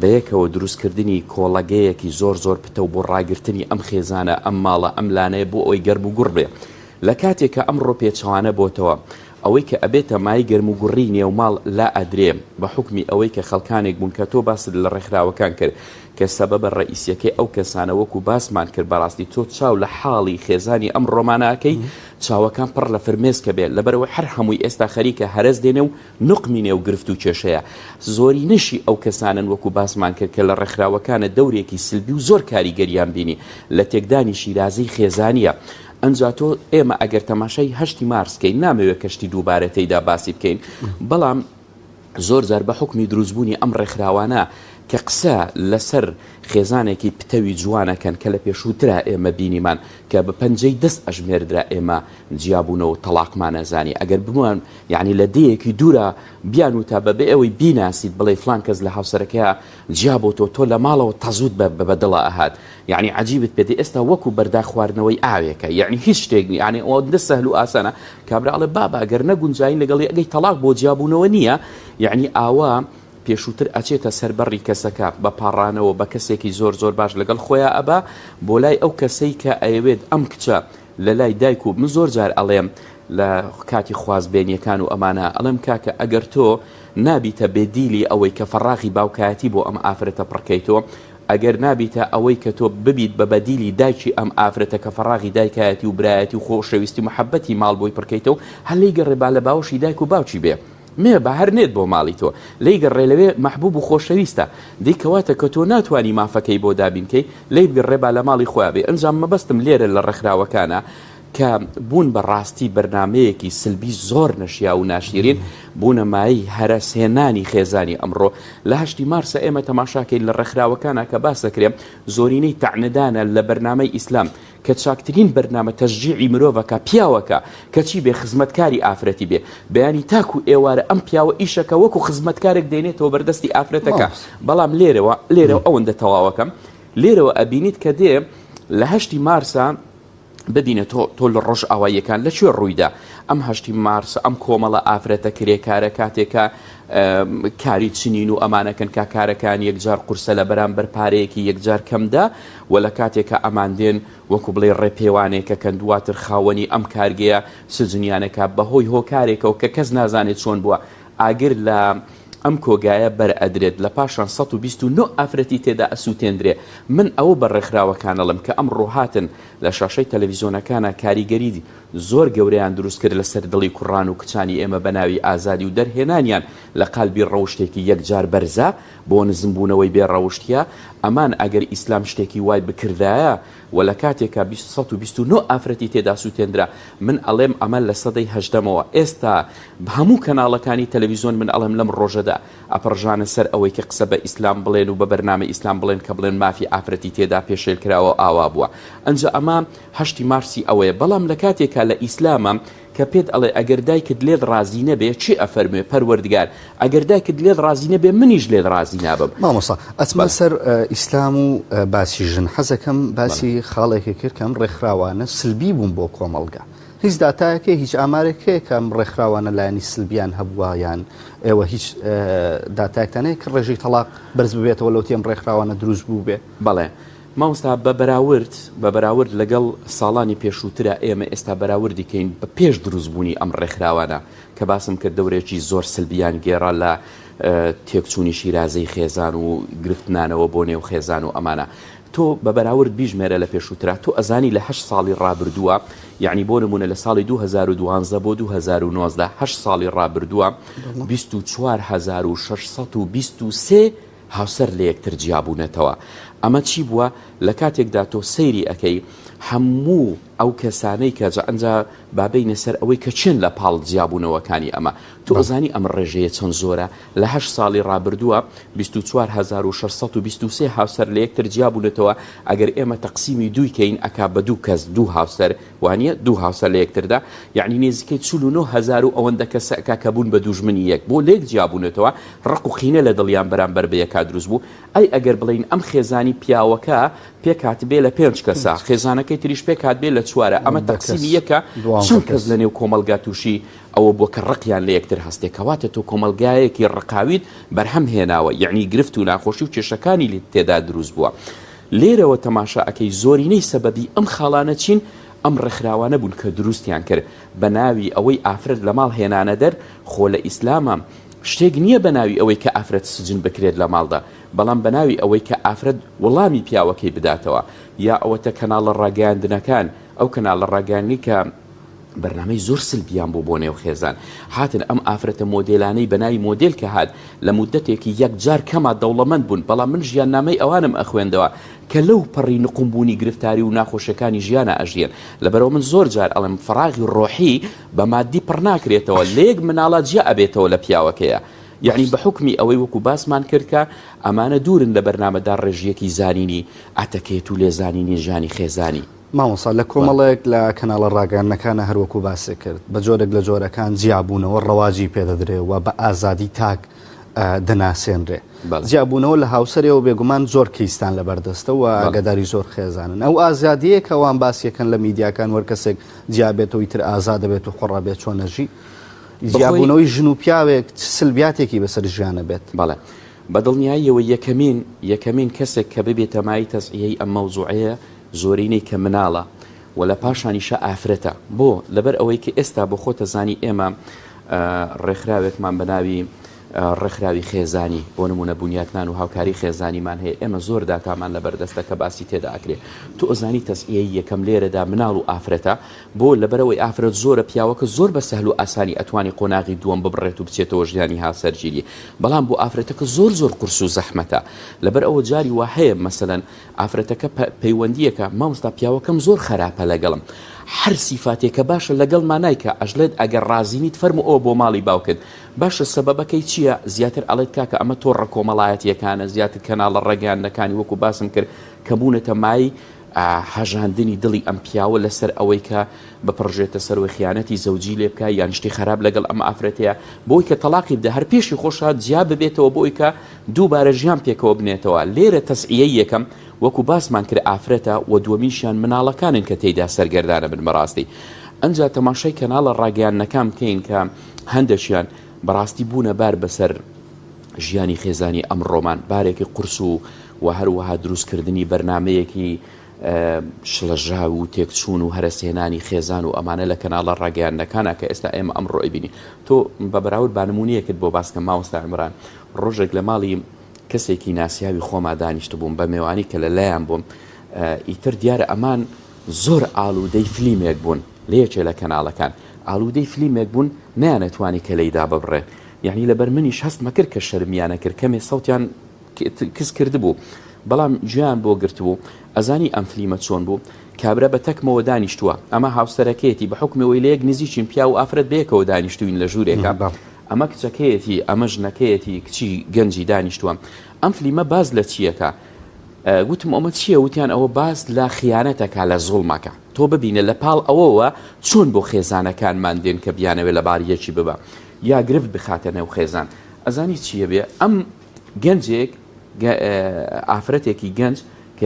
بەیەکەوە دروستکردنی کۆڵەگەیەکی زۆر پتە و بۆ ڕاگررتنی ئەم خێزانە ئەم ماڵە ئەم لانەیە بۆ ئەوی گەرم و گوڕ بێ لە کاتێککە ئەمڕۆ پێچوانە بۆتەوە ئەوەی کە ئەبێتە مای گەرم و گوڕی نێوماڵ لا ئەدرێ بە حکمی ئەوەی کە خەڵکانێک بوون کە تۆ باست لە ڕێکخراوەکان کرد کە سەبەبە ڕئیسیەکەی ئەو کەسانە وەکو باسمان کرد بەڕاستی تۆ چاو لە حاڵی خێزانی ئەم ڕۆمانەکەی چاوەکان پڕ لە فرمێسکە بێت لەبەرەوە هەر هەمووی ئێستا خەریکە هەرز دێنێ و نقمینێ و گرفت و کێشەیە زۆری نشی ئەو کەسانن وەکو باسمان کرد کە لە ڕێکخراوەکانە دەورێکی سلبی و زۆر کاریگەریان بینی لە تێکدانی شیرازی خێزانیە ئەنجا تۆ ئێمە ئەگەر تەماشای 8 مارسکەین نامەوێت کەشتی دووبارە تێیدا باسی بکەین بەڵام زۆر جار بە حکمی دروستبوونی ئەم ڕێکخراوانە کە قسە لەسەر خێزانێکی پتەوی جوانەکەن کە لە پێشووترا ئێمە بینیمان کە بە پەنجەی دەست ئەژمێردرا ئێمە جیابوونەوە تەلاقمانەزانی ئەگەر بموان یعنی لە دەیەکی دوورە بیان و تا بەبێ ئەوەی بیناسیت بڵێ فلان کەس لە هاوسەرەکەیە جیابۆتۆ تۆ لە ماڵەوە تەزوود بەدڵە ئەهات یعنی عجیبت پێدی ئێستا وەکو بەردا خواردنەوەی ئاوێکە یعنی هیچ شتێک یعنی ئەوە دە سەهل و ئاسانە کابراڵێ بابا ئەگەر نەگونجاین لەگەڵی ئەگەی تەلاق بۆ جیابوونەوە نییە یعنی ئاوا پێشووتر ئەچێتە سەربەڕی کەسەکە بە پاڕانەوە بە کەسێکی زۆر باش لەگەڵ خۆیان ئەبا بۆ لای ئەو کەسەی کە ئەیەوێت ئەم کچە لە لای دایک و من زۆر جار ئەڵێم لە کاتی خوازبێنیەکان و ئەمانە ئەڵێم کاکە ئەگەر تۆ نابیتە بێدیلی ئەوەی کە فەڕاغی باوکایەتی بۆ ئەم ئافرەتە پڕکەیتەوە ئەگەر نابیتە ئەوەی کە تۆ ببیت بە بەدیلی دایکی ئەم ئافرەتە کە فەڕاغی دایکایەتی و برایەتی و خۆشەویستی محەبەتی ماڵ بۆی پڕکەیتەوە هەر لی گەڕێبا لە باوەشی دایک و باوکی بێ مێ بە هەر نێت بۆ ماڵی تۆ لی گەڕێ لەوێ محبوب و خۆشەویستە دیکەواتە کە تۆ ناتوانانی مافەکەی بۆ دابینکەی لی گەڕێبا لە ماڵی خۆیان بێ ئەنجام مەبەستم لێرە لە ڕێکخراوەکانە کە بوون بەڕاستی بەرنمەیەکی سلبی زۆر نەشیا و ناشیرین بوونەمایی هەرەسێنانی خێزانی ئەمڕۆ لە 8 مارسە ئێمە تەماشاکەین لە ڕێکخراوەکانە کە باس دەکرێن زۆرینەی تەعنەدانە لە بەرنامەی ئیسلام کە چاکترین بەرنامە تەشجیعی مرۆڤەکە پیاوەکە کەچی بێ خزمەتکاری ئافرەتی بێ بەیانی تاکو ئێوارە ئەم پیاوە ئیشەکە وەکو خزمەتکارێک دێنێتەوە بەردەستی ئافرەتەکە بەڵام لێرەوە ئەوەندە تەواوەکەم لێرەوە ئەبینیت کە دێ لە 8 مارسە ببینە تۆ لە ڕۆژ ئاواییەکان لەکوێ ڕوویدا ئەم 8 مارس ئەم کۆمەڵە ئافرەتە کرێکارە کاتێکە کاری چنین و ئەمانەکەن کا کارەکان یەکجار قورسە لە بەرامبەر پارەیەکی یەکجار کەمدا و لە کاتێکە ئەماندێن وەکو بڵێ ڕێپێوانێکە کە دواتر خاوەنی ئەم کارگەیە سجنیانەکە بەهۆی هۆکارێکەوە کە کەس نازانێت چۆن بووە ئاگر لە ئەم کۆگایە بەرئەدرێت لە پاشان 129 ئافرەتی تێدا ئەسووتێندرێ من ئەوە بە ڕێکخراوەکانەڵم کە ئەم ڕۆهاتن لە شاشەی تەلەڤیزۆنەکانە کاریگەری زۆر گەورەیان دروست کرد لەسەر دڵی کوڕان و کچانی ئێمە بە ناوی ئازادی و دەرهێنانیان لە قالبی ڕەوشتێکی یەکجار بەرزە بۆ نزمبوونەوەی بێ ڕەوشتیە ئەمان ئەگەر ئیسلام شتێکی وای بکردایە و لە کاتێکە 129 ئافرەتی تێدا سووتێنرا من ئەڵێم ئەمە لە سەدەی هەژدەمەوە ئێستا هەموو کەناڵەکانی تەلەڤیزۆن من ئەڵێم لەم ڕۆژەدا ئەپڕژانە سەر ئەوەی کە قسە بە ئیسلام بڵێن و بە بەرنامە ئیسلام بڵێن کە بڵێن مافی ئافرەتی تێدا پێشێل کراوە ئاوا بووە ئەنجا ئەمە 8 مارسی ئەوەیە بەڵام لە کاتێکە لە ئیسلامە کە پێت ئەڵێ ئەگەر دایکت لێت ڕازی نەبێ چی ئەفەرمێ پەروەردگار ئەگەر دایکت لێت ڕازی نەبێ منیش لێت ڕازی نابم مامۆستا ئەچمە سەر ئیسلام و باسی ژن حەزەکەم باسی خاڵێکی کرد کەم ڕێکخراوانە سلبی بوون بۆ کۆمەڵگا هیچ داتایەکە هیچ ئامارێکەیە کەم ڕێکخراوانە لایەنی سلبیان هەبووە یان ئێوە هیچ داتایەکتانەیە کە ڕێژەی تەلاق بەرز ببێتەوە لەو تێم ڕێکخراوانە دروست بوو بێ بەڵێ مامۆستا بە بەراورد لەگەڵ ساڵانی پێشووترە ئێمە ئێستا بەراوردی کەین بە پێش دروستبوونی ئەم ڕێکخراوانە کە باسم کرد دەورێکی زۆر سلبیان گێڕا لە تێکچوونی شیرازەی خێزان و گرفتنانەوە بۆ نێو خێزان و ئەمانە تۆ بە بەراورد بیژمێرە لە پێشووترا تۆ ئەزانی لە 8 ساڵی ڕابردووە یعنی بۆ نمونە لە ساڵی 2012 بۆ 2019 8 ساڵی ڕابردووە 24623 هاوسەر لە یەکتر جیابوونەتەوە ئەمە چی بووە لە کاتێکدا تۆ سەیری ئەەکەی هەموو ئەو کەسانەی کە ئەنجا بابینە سەر ئەوەی کە چێن لە پاڵ جیابوونەوەکانی ئەمە تۆ ئەزانی ئەم ڕێژەیە چەند زۆرە لە 8 ساڵی ڕابردووە 24623 هاوسەر لە یەکتر جیابوونێتەوە ئەگەر ئێمە تەقسیمی دوویکەین ئەکا بە دوو کەس دوو هاوسەر وانە دوو هاوسەر لە یەکتردا یعنی نێزیکەی 49,000 و ئەوەندە کەس کە بوون بە دوژمنی یەک بۆ لێک جیابوونێتەوە ڕق و خینە لە دڵیان بەرامبەر بە یەکا دروست بوو ئەی ئەگەر بڵین ئەم خێزانی پیاوەکە پێکات بێ لە 5 کەسە خێزانەکەی تریش پێکات بێ لە 4 ئەمە تەقسیمی یەکە چەند کەس لە نێو کۆمەلگا تووشی ئەوە بۆ کە ڕقیان لە یەکتر هەستێکەواتە تۆ کۆمەلگایەکی ڕقاویت بەرهەم هێناوە یعنی گرفت و ناخۆشی و کێشەکانی لی تێدا دروست بووە لێرەوە تەماشا ئەەکەی زۆرینەی سەبەبی ئەم خاڵانە چین ئەم ڕێکخراوانە بوون کە دروستیان کرد بە ناوی ئەوەی ئافرەت لە ماڵ هێنانە دەر خۆ لە ئیسلامە شتێک نییە بە ناوی ئەوەی کە ئافرەت سجن بکرێت لە ماڵدا بەڵام بە ناوی ئەوەی کە ئافرەت وەڵامی پیاوەکەی بداتەوە یا ئەوەتە کەناڵە ڕاگەاندنەکان ئەو کەناڵە ڕاگەاندنی کە بەرنامەی زۆر سلبیان بوو بۆ نێو خێزان هاتن ئەم ئافرەتە مۆدێلانەی بەناوی مۆدێل کە هات لە مودەتێکی یەکجار کەما دەوڵەمەند بوون بەڵام من ژیان نامەی ئەوانم ئەخوێندەوە کە لەو پەڕی نقمبوونی گرفتاری و ناخۆشەکانی ژیانە ئەژیان لەبەرەوە من زۆر جار ئەڵێم فراغی ڕۆحی بە مادی پڕ ناکرێتەوە لێک مناڵات جیا ئەبێتەوە لە پیاوەکەیە یعنی بە حکمی ئەوەی وەکو باسمان کردکە ئەمانە دوورن لە بەرنامەدا ڕێژیەکی زانینی ئاتەکێت و لێزانینی ژانی خێزانی مامۆستا لە کۆمەڵێک لە کەناڵە ڕاگەاندنەکانە هەروەکو باسی کرد بە جۆرێک لە جۆرەکان جیابوونەوە ڕەواجی پێدەدرێەوە بە ئازادی تاک دەناسێنرێ جیابوونەوە لە هاوسەرەوە بێگومان زۆر کەیستان لە بەردەستەوە ئاگاداری زۆر خێزانن ئەو ئازادیە کە وان باسیەکەن لە میدیاکان وەرکەسێک جیابێتەوە ئیتر ئازاد دەبێت و خۆڕابێت چۆنەژی جیابوونەوەی ژن و پیاوێک سلبیاتێکی بەسەر ژیانە بێت بەڵێ بەدڵنیاییەوە یەکەمین کەسێک کە ببێتە مای تەزعیەی ئەم مەوزوعەیە زۆرینەی کە مناڵە و لە پاشانیشە ئافرەتە بۆ لەبەر ئەوەی کە ئێستا بۆ خۆتە زانی ئێمە ڕێکخراوێکمان بەناوی ڕێکخراوی خێزانی بۆ نمونە بنیاتنان و هاوکاری خێزانیمان هەیە ئێمە زۆر داتامان لە بەردەستە کە باسی تێدا ئەکرێ تو ئەزانی تەسئیەی یەکەم لێرەدا مناڵ و ئافرەتە بۆ لەبەرەوەی ئافرەت زۆرە پیاوەکە زۆر بە سەهل و ئاسانی ئەتوانی قۆناغی دووەم ببڕێت و بچێتەوە ژیانی هاوسەرگیری بەڵام بۆ ئافرەتەکە زۆر قورس و زەحمەتە لەبەر ئەوە جاری وا هەیە مەسەلەن ئافرەتەکە پەیوەندیەکە مامۆستا پیاوەکەم زۆر خراپە لەگەڵم هەر سیفاتێکە باشە لەگەڵمان نایکە ئەژڵێت ئەگەر ڕازینیت فەرمو ئەوە بۆ ماڵی باوکت باشە سەبەبەکەی چییە زیاتر ئەڵێت کاکە ئەمە تۆڕە کۆمەڵایەتیەکانە زیاتر کەناڵە ڕێگەیاندەکانی وەکو باسم کرد کە بوونەتە مای هەژاندنی دڵی ئەم پیاوە لەسەر ئەوەی کە بپڕژێتە سەرەوەی خیانەتی زەوجی لێ بکە یان شتی خراپ لەگەڵ ئەم ئافرەتەیە بۆی کە تەلاقی بدە هەر پێشی خۆشە جیا ببێتەوە بۆی کە دووبارە ژیان پێکەوە بنێتەوە لێرە تەسئیەی یەکەم وەکو باسمان کرد ئافرەتە و دووەمیشیان مناڵەکانن کە تێیدا سەرگەردانە بن بەڕاستی ئەنجا تەماشای کەناڵە ڕاگەیاندنەکان بکەین کە هەندێکیان بەڕاستی بوونە بار بەسەر ژیانی خێزانی ئەمڕۆمان بارێکی قورس و هەروەها دروستکردنی بەرنمەیەکی شڵەژاو و تێکچوون و هەرەسێنانی خێزان و ئەمانە لە کەناڵە ڕاگەیاندنەکانە کە ئێستا ئێمە ئەمڕۆ ئەبینی تۆ بە بەراورد بانمونیەکت بۆ باسکە ماوەستا عیمران ڕۆژێک لە ماڵی کەسێکی ناسیاوی خۆما دانیشت بووم بە میێوانی کە لە لایەن بووم ئیتر دیارە ئەمان زۆر ئاڵوودەی فلیمێک بوون لەیەکێ لە کەناڵەکان ئاڵوودەی فلیمێک بوون نیانەتوانی کە لەیدا ببڕێ یعنی لەبەر منیش هەستمە کرد کە شەرمیانە کرد کەمێ سەوتیان کەس کرد بوو بەڵام گوێیان بۆ گرتبوو ئەزانی ئەم فلیمە چۆن بوو کابرا بە تەکمەوە دانیشتووە ئەمە هاوسەرەکەیەتی بە حکمەوەی لە یەک نزیکین پیا و ئافرەت بەیەکەوە دانیشتوین لە ژوورێکە ئەمە کچەکەیەتی ئەمە ژنەکەیەتی کچی گەنجی دانیشتووە ئەم فلیمە باز لە چیەکە گوتم ئەمە چییە وتیان ئەوە باز لە خیانەتەکە لە زوڵمەکە تۆ ببینە لە پاڵ ئەوەوە چۆن بۆ خێزانەکانمان دێن کە بیانەوێت لە باریەکی ببە یا گرفت بخاتە نێو خێزان ئەزانی چییە بێ ئەم گەنجێک ئافرەتێکی گەنج کە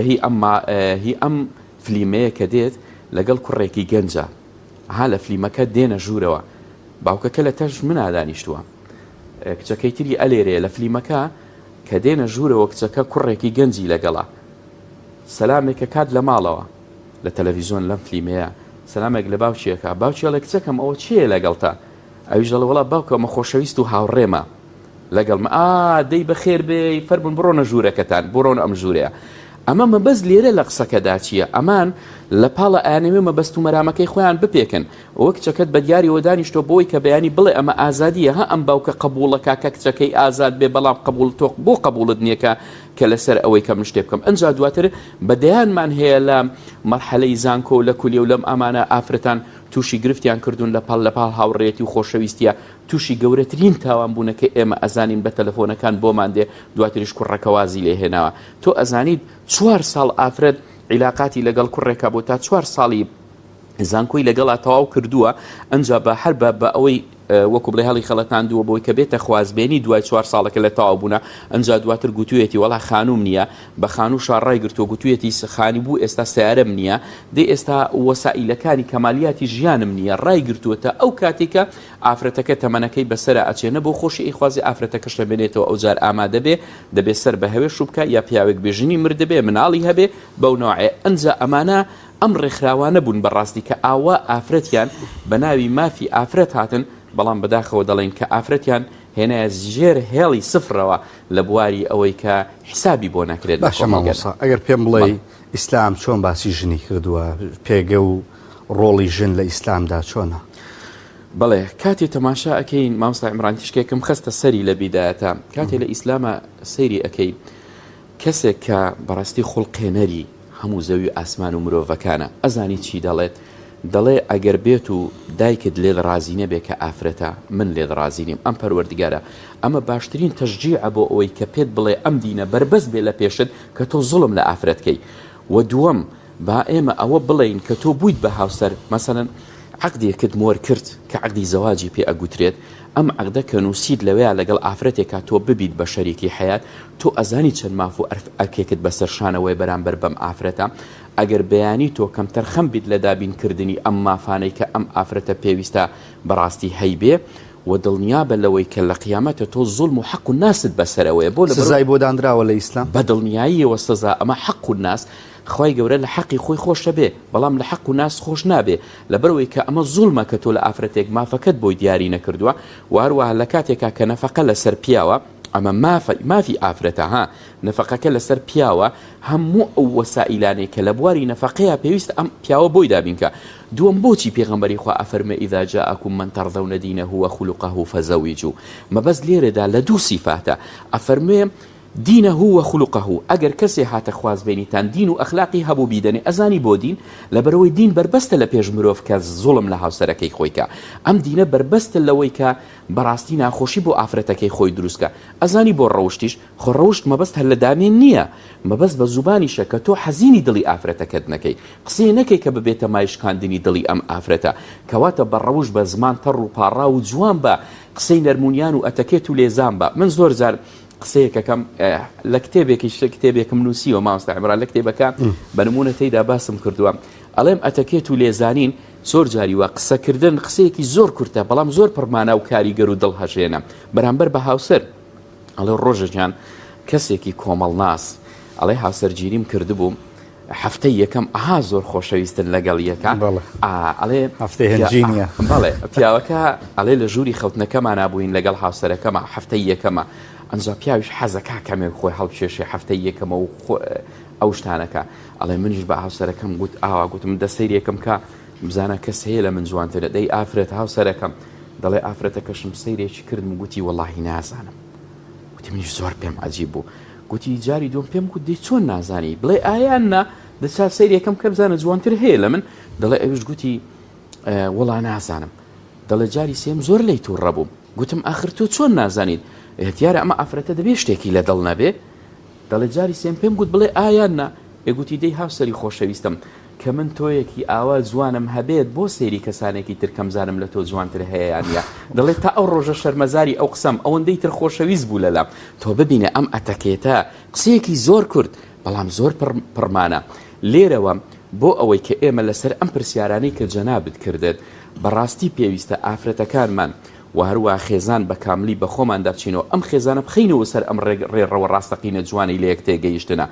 هی ئەم فلیمەیە کە دێت لەگەڵ کوڕێکی گەنجە ها لە فلیمەکە دێنە ژوورەوە باوکەکە لە تەش منە دانیشتووە کچەکەی تری ئەلێرەیە لە فلیمەکە کە دێنە ژوورەوە کچەکە کوڕێکی گەنجی لەگەڵا سەلامێکە کات لە ماڵەوە لە تەلەڤیزۆن لەم فلیمەیە سەلامێک لە باوچیەکە باوچیە لە کچەکەم ئەوە چییە لەگەڵتە ئەویش دەڵێ وەڵا باوکە مە خۆشەویست و هاوڕێمە لەگەڵمە دەی بەخێر بێ فەرمون بڕۆنە ژوورەکەتان بڕۆن ئەم ژوورەیە ئەمە مەبەست لێرە لە قسەکەدا چییە ئەمان لە پاڵە ئانەوێ مەبەست و مەرامەکەی خۆیان بپێکن وەک کچەکەت بە دیاریەوە دانیشتۆ بۆی کە بەیانی بڵێ ئەمە ئازادیە ها ئەم باوکە قبوڵەکە کە کچەکەی ئازاد بێ بەڵام قبول تۆ بۆ قبولت نییەکە کە لەسەر ئەوەی کە من شتێ بکەم ئەنجا دواتر بەدەیانمان هەیە لە مەرحەلەی زانکۆ و لە کولیە و لەم ئەمانە ئافرەتان تووشی گرفتیان کردوون لە پاڵ هاوڕێتی و خۆشەویستیە تووشی گەورەترین تاوانبوونەکە ئێمە ئەزانین بە تەلەفۆنەکان بۆمان دێ دواتریش کوڕەکەوازی لێ هێناوە تۆ ئەزانیت 4 ساڵ ئافرەت عیلاقاتی لەگەڵ کوڕێکە بۆ تا 4 ساڵی زانکۆی لەگەڵا تەواو کردووە ئەنجا بە هەر بە ئەوەی وەکو بڵێ هەڵی خەڵەتاندووە بۆی کە بێتە خوازبێنی دوای 4 ساڵەکە لە تەواو بوونە ئەنجا دواتر گوتوێتی وەڵا خانوم نییە بە خانوو شاڕای گرتووە گوتوێتی خانی بوو ئێستا سیارەم نییە دێ ئێستا وەسائیلەکانی کەمالیاتی ژیانم نییە ڕای گرتووەتە ئەو کاتێکە ئافرەتەکە تەمەنەکەی بەسەر ئەچێنە بۆ خۆشی ئیخوازی ئافرەتەکەش لەبێنێتەوە ئەوجار ئامادە بێ دەبێت سەر بە هەوێ شوبکە یا پیاوێک بێژنی مردەبێ مناڵی هەبێ بەو نوعێ ئەنجا ئەمانە ئەم ڕێکخراوانە بوون بەڕاستی کە ئاوا ئافرەتیان بە ناوی مافی ئافرەت هاتن بەڵام بەداخەوە دەڵێن کە ئافرەتیان هێنایە ژێر هێڵی سفرەوە لە بواری ئەوەی کە حسابی بۆ نەکرێت باشە مامۆستا ئەگەر پێم بڵێ ئیسلام چۆن باسی ژنی کردووە پێگە و ڕۆڵی ژن لە ئیسلامدا چۆنە بەڵێ کاتێ تەماشا ئەەکەین مامۆستا عیمران تیشکێکم خستە سەری لە بیدایەتە کاتێ لە ئیسلامە سەیری ئەەکەی کەسێک کە بەڕاستی خوڵقێنەری هەموو زەوی ئاسمان و مرۆڤەکانە ئەزانی چی دەڵێت دەڵێ ئەگەر بێت و دایکت لێ ڕازی نەبێ کە ئافرەتە من لێ ڕازی نیم ئەم پەروەردگارە ئەمە باشترین تەشجیع بۆ ئەوەی کە پێت بڵێ ئەم دینە بربەست بێ لە پێشت کە تۆ زوڵم لە ئافرەتکەی و دووەم با ئێمە ئەوە بڵین کە تۆ بوویت بە هاوسەر مەسەلەن عەقدێکت مۆر کرد کە عەقدی زەواجی پێ ئەگوترێت ئەم عەقدە کە نووسید لەوەیە لەگەڵ ئافرەتێکا تۆ ببیت بە شەریکی حەیات تۆ ئەزانی چەند ماف و ئەرکێکت بەسەر شانەوەی بەرامبەر بەم ئافرەتە ئەگەر بەیانی تۆ کەمتەر خەم بیت لە دابینکردنی ئەم مافانەی کە ئەم ئافرەتە پێویستە بەڕاستی هەیبێ و دڵنیابە لەوەی کە لە قیامەتە تۆ زوڵم و حەق و ناست بەسەرەوەی بۆ لە سزای بۆ دانراوە لە ئیسلام بە دڵنیاییەوە سزا ئەمە حەق و ناس خی گەورە لە حەقی خۆی خۆشە بێ بەڵام لە حەق و ناس خۆش نابێ لەبەرەوەی کە ئەمە زوڵمە کە تۆ لە ئافرەتێک مافەکەت بۆی دیاری نەکردووە و هەروەها لە کاتێکا کە نەفەقە لەسەر پیاوە ئەمە مافی ئافرەتە ها نەفەقەکە لەسەر پیاوە هەموو ئەو وەسائلانەی کە لە بواری نەفەقەیە پێویست ئەم پیاوە بۆی دابینکە دووەم بۆچی پێغەمبەری خوا ئەفەرمێ ئیذا جاءکم من ترضون دینه وخلقه فزوجوا مەبەست لێرەدا لە دوو سیفاتە ئەفەرمێ دینه وخلقه ئەگەر کەسێ هاتە خوازبێنیتان دین و ئەخلاقی هەبوو بیدەنێ ئەزانی بۆ دین لەبەرەوەی دین بربەستە لە پێش مرۆڤ کە زوڵم لە هاوسەرەکەی خۆیکە ئەم دینە بربەستە لەوەی کە بەڕاستی ناخۆشی بۆ ئافرەتەکەی خۆی دروستکە ئەزانی بۆ ڕەوشتیش خۆ ڕەوشت مەبەست هەر لە دامێن نییە مەبەست بە زوبانیشە کە تۆ حەزینی دڵی ئافرەتەکەت نەکەی قسەی نەکەی کە ببێتە مایشکاندنی دڵی ئەم ئافرەتە کەواتە بە ڕەوش بە زمان تەڕ و پاڕا و جوان بە قسەی نەرمونیان و ئەتەکێت و لێزان بە من زۆر جار قسەیەکەکەم لە کتێبێکم نووسیوە مامۆستا عیمران لە کتێبەکە بە نمونە تێیدا باسم کردووە ئەڵێم ئەتەکێت و لێزانین زۆر جاری وە قسەکردن قسەیەکی زۆر کورتە بەڵام زۆر پڕمانە و کاریگەر و دڵ هەژێنە بەرامبەر بە هاوسەر ئەڵێ ڕۆژەجان کەسێکی کۆمەڵ ناس ئەڵێ هاوسەرگیریم کردبووم هەفتەی یەکەم ئاها زۆر خۆشەویستن لەگەڵ یەکە ئەڵێ هەفتەی هەنجینیە بەڵێ پیاوەکە ئەڵێ لە ژووری خەوتنەکەمان نابووین لەگەڵ هاوسەرەکەمە هەفتەی یەکەمە ئەنجا پیاویش حەزەکە کەمێک خۆی هەڵبکێشێ هەفتەی یەکەمە و ئەو شتانەکە ئەڵێ منیش بە هاوسەرەکەم گوت ئاوا گوتم دەسەیر یەکەم کە بزانە کەس هەیە لە من جوانترە دەی ئافرەت هاوسەرەکەم دەڵێ ئافرەتەکەشم سەیرێکی کردم گوتی وەڵاهی نازانم گوتی منیش زۆر پێم عەجیب بوو گوتی جاری دوم پێم گوت دەی چۆن نازانی بڵێ ئایان نا دەچا سەیر یەکەم کە بزانە جوانتر هەیە لە من دەڵێ ئەویش گوتی وەڵا نازانم دەڵێ جاری سێم زۆر لی تووڕە بووم گوتم ئاخر تۆ چۆن نازانیت احتیارە ئەمە ئافرەتە دەبێ شتێکی لە دڵ نەبێ دەڵێ جاری سێم پێم گوت بڵێ ئایان نا ئێگوتی دەی هاوسەری خۆشەویستم کە من تۆیەکی ئاوا جوانم هەبێت بۆ سەیری کەسانێکی تر کەمزانم لە تۆ جوانتر هەیە یانە دەڵێت تا ئەو ڕۆژە شەرمەزاری ئەو قسەم ئەوەندەی تر خۆشەویست بوو لەلام تۆ ببینە ئەم ئەتەکێتە قسەیەکی زۆر کورت بەڵام زۆر پڕمانە لێرەوە بۆ ئەوەی کە ئێمە لەسەر ئەم پرسیارانەی کە جەنابت کردێت بەڕاستی پێویستە ئافرەتەکانمان و هەروە خێزان بە کاملی بە خۆماندا بچینەوە ئەم خێزانە بخینەوە سەر ئەم ڕێڕەوە ڕاستەقینە جوانی لە یەک تێگەیشتنە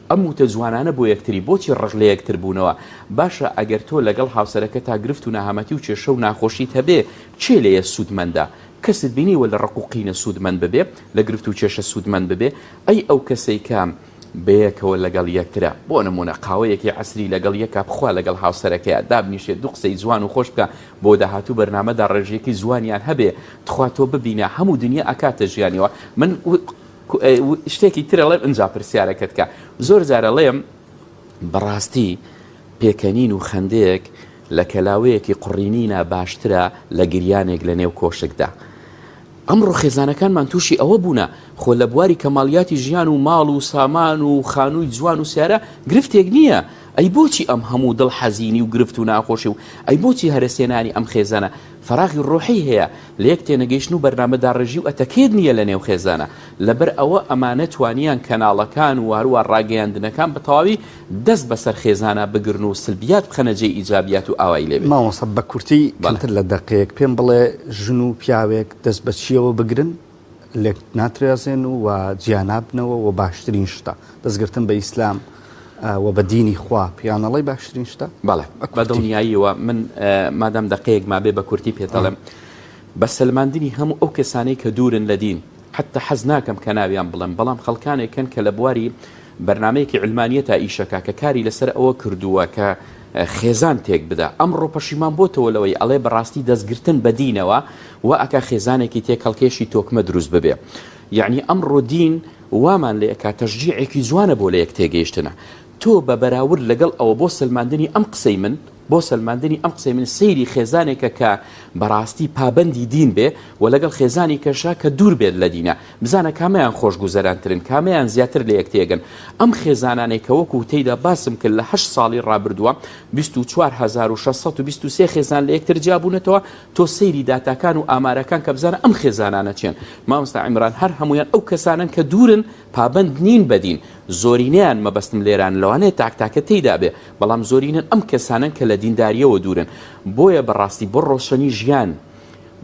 ئەم وتە جوانانە بۆ یەکتری بۆچی ڕق لە یەکتر بوونەوە باشە ئەگەر تۆ لەگەڵ هاوسەرەکە تا گرفت و ناهەمەتی و کێشە و ناخۆشیت هەبێ چێ لێیە سوودمەندە کەست بینیوە لە ڕقوقینە سوودمەند ببێ لە گرفت و کێشە سوودمەند ببێ ئەی ئەو کەسەی کام بەیەکەوە لەگەڵ یەکترە بۆ نمونە قاوەیەکی عەسری لەگەڵ یەکە بخوا لەگەڵ هاوسەرەکەیە دابنیشێت دوو قسەی جوان و خۆش بکە بۆ داهاتوو بەرنامەدا ڕێژەیەکی جوانیان هەبێ تخوا تۆ ببینە هەموو دنیا ئەکاتە ژیانیەوە من شتێکی ترەڵێم ئەنجا پرسیارەکەت کە زۆر جارە لێم بەڕاستی پێکەنین و خەندەیەک لە کەلاوەیەکی قڕینینە باشترە لە گریانێک لە نێو کۆشکدا ئەمڕۆ خێزانەکانمان تووشی ئەوە بوونە خۆ لە بواری کەماڵیاتی ژیان و ماڵ و سامان و خانووی جوان و سیارە گرفتێک نییە ئەی بۆچی ئەم هەموو دڵ حەزینی و گرفت و ناخۆشی و ئەی بۆچی هەرسێنانی ئەم خێزانە فراغی ڕۆحی هەیە لە یەک تێنەگەیشتن و بەرنامەدا ڕێژی و ئەتەکێت نییە لە نێو خێزانە لەبەر ئەوە ئەمانە توانیان کەناڵەکان و هەروە ڕاگەیاندنەکان بە تەواوی دەست بەسەر خێزانە بگرن و سلبیات بخەنە جێ ئیجابیات و ئاوای لێبێت مامۆستا بە کورتی کەمتر لە دەقەیەک پێم بڵێ ژن و پیاوێک دەست بە چیەوە بگرن لێک ناترێزێن و جیانابنەوە و باشترین شتە دەستگرتن بە ئیسلام و بە دینی خوا پیانەڵی باشترین شتە بەڵێ بە دڵنیاییەوە من مادام دقەیەک مابێ بە کورتی پێتەڵێم بە سلماندنی هەموو ئەو کەسانەی کە دوورن لە دین حتى حەز ناکەم کە ناویان بڵێم بەڵام خەڵکانێکن کە لە بواری بەرنمەیەکی علمانیەتە ئیشەکە کە کاری لەسەر ئەوە کردووە کە خێزان تێک بدە ئەمڕۆ پەشیمان بۆتەوە لەوەی ئەڵێ بەڕاستی دەستگرتن بە دینەوە و ئەکا خێزانێکی تێک هەڵکێشی تۆکمە دروست ببێ یعنی ئەمڕۆ دین وامان لێ ئەکا تەشجیعێکی جوانە بۆ لە یەک تێگەیشتنە تۆ بە بەراورد لەگەڵ ئەوە بۆ سلماندنی ئەم قسەی من بۆ سلماندنی ئەم قسەی من سەیری خێزانێکە کە بەڕاستی پابەندی دین بێ و لەگەڵ خێزانی کەشا کە دوور بێت لە دینە بزانە کامیان خۆشگوزەرانترن کامیان زیاتر لە یەک تێگەن ئەم خێزانانێک کە وەکو تێیدا باسم کرد لە 8 ساڵی ڕابردووە 24623 خێزان لە یەکتر جیابوونەتەوە تۆ سەیری داتاکان و ئامارەکان کە بزانە ئەم خێزانانە چێن مامۆستا عیمران هەر هەمویان ئەو کەسانن کە دوورن پابەند نین بەدین زۆرینیان مەبەستم لێران لەوانەیە تاکتاکە تێیدا بێ بەڵام زۆرینن ئەم کەسانن کە لە دینداریەوە دوورن بۆیە بەڕاستی بۆ ڕۆشنی ژیان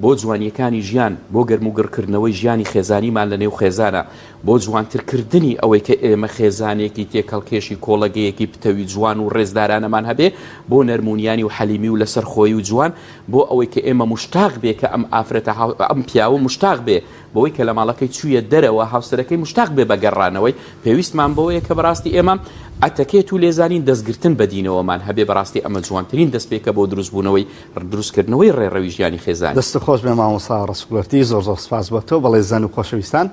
بۆ جوانیەکانی ژیان بۆ گەرموگڕکردنەوەی ژیانی خێزانیمان لە نێو خێزانە بۆ جوانترکردنی ئەوەی کە ئێمە خێزانێکی تێکەڵکێشی کۆڵەگەیەکی پتەوی جوان و ڕێزدارانەمان هەبێ بۆ نەرمونیانی و حەلیمی و لەسەر خۆی و جوان بۆ ئەوەی کە ئێمە مشتاق بێ کە ئەم ئافرەتە ئەم پیاوە مشتاق بێ بۆی کە لە ماڵەکەی چوویە دەرەوە هاوسەرەکەی مشتاق بێ بە گەڕانەوەی پێویستمان بەوەیە کە بەڕاستی ئێمە ئەتەکێت و لێزانین دەستگرتن بە دینەوەمان هەبێ بەڕاستی ئەمە جوانترین دەستپێکە بۆ دروستبوونەوەی دروستکردنەوەی ڕێڕەوی ژیانی خێزان دەست خۆش بێ مامۆستا ڕسوولەتی زۆر سپاس بۆ تۆ بەڵێ زەن و خۆشەویستان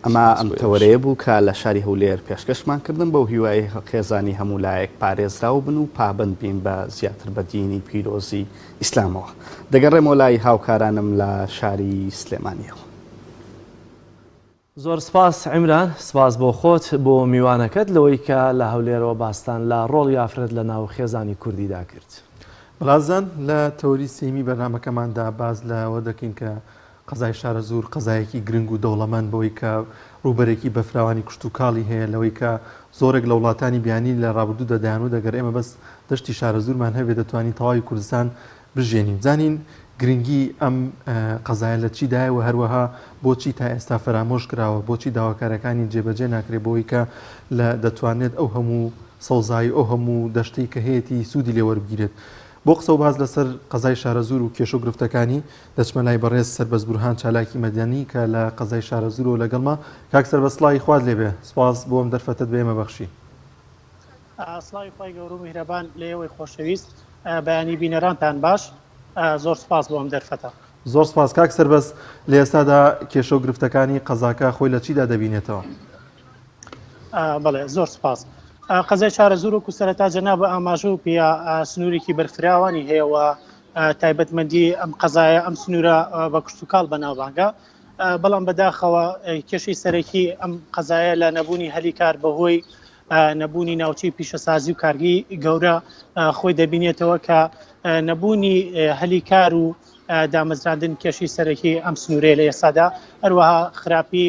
ئەمە ئەم تەوەرەیە بوو کە لە شاری هەولێر پێشکەشمان کردن بەو هیوای خێزانی هەموو لایەک پارێزراو بن و پابند بین بە زیاتر بە دینی پیرۆزی ئیسلامەوە دەگەڕێمەوە لای هاوکارانم لە شاری سلێمانیەوە. زۆر سپاس عیمران سپاس بۆ خۆت بۆ میوانەکەت لەوەی کە لە هەولێرەوە باستان لە ڕۆڵی ئافرەت لە ناو خێزانی کوردیدا کرد. بەڵازان لە تەوری سێمی بەرنامەکەماندا باز لەوە دەکەین کە قەزای شارە زۆر قەزایەکی گرنگ و دەوڵەمەند بەوەی کە ڕوبەرێکی بەفراوانی کشت و کاڵی هەیە لەوەی کە زۆرێک لە وڵاتانی بیانی لە ڕابردوو دەدایان و دەگەر ئێمە بەس دەشتی شارە زۆرمان هەبێت دەتوانین تەواوی کوردستان بژێنین زانین گرنگی ئەم قەزایە لە چیدایە و هەروەها بۆچی تا ئێستا فەرامۆش کراوە بۆچی داواکارەکانی جێبەجێ ناکرێت بۆی کە لە دەتوانێت ئەو هەموو سەوزایی ئەو هەموو دەشتەی کە هەیەی سوودی لێ وەربگیرێت. بۆ قسە و باز لەسەر قەزای شارە زۆر و کێشە و گرفتەکانی دەچمە لای بەڕێز سەربەز بورهان چالاکی مەدەنی کە لە قەزای شارە زۆر و لەگەڵما کاک سەربەسڵی خوارد لێبێ سپاس بۆ ئەم دەرفەتت بێمە بەخشی. سڵاوی خۆی گەورە و میهرەبان لێەوەی خۆشەویست بەیانی بینەرانتان باش زۆر سپاس بۆ ئەم دەرفەتە. زۆر سپاس کاک سەربەز لە ئێستادا کێشە و گرفتەکانی قەزاکە خۆی لە چیدا دەبینێتەوە؟ بەڵێ زۆر سپاس. قەزای شارە زۆر و سەرەتا جەناب ئاماژە و پێ سنوورێکی بەرفراوانی هەیەەوە تایبەتمەندی ئەم قەزایە ئەم سنوورە بە کشت و کاڵ بەناوبانگە بەڵام بەداخەوە کێشەی سەرەکی ئەم قەزایە لە نەبوونی هەلی کار بەهۆی نەبوونی ناوچەی پیشەسازی و کارگی گەورە خۆی دەبینێتەوە کە نەبوونی هەلی کار و دامەزراندن کێشی سەرەکی ئەم سنوورێ لە ئێسادا هەروەها خراپی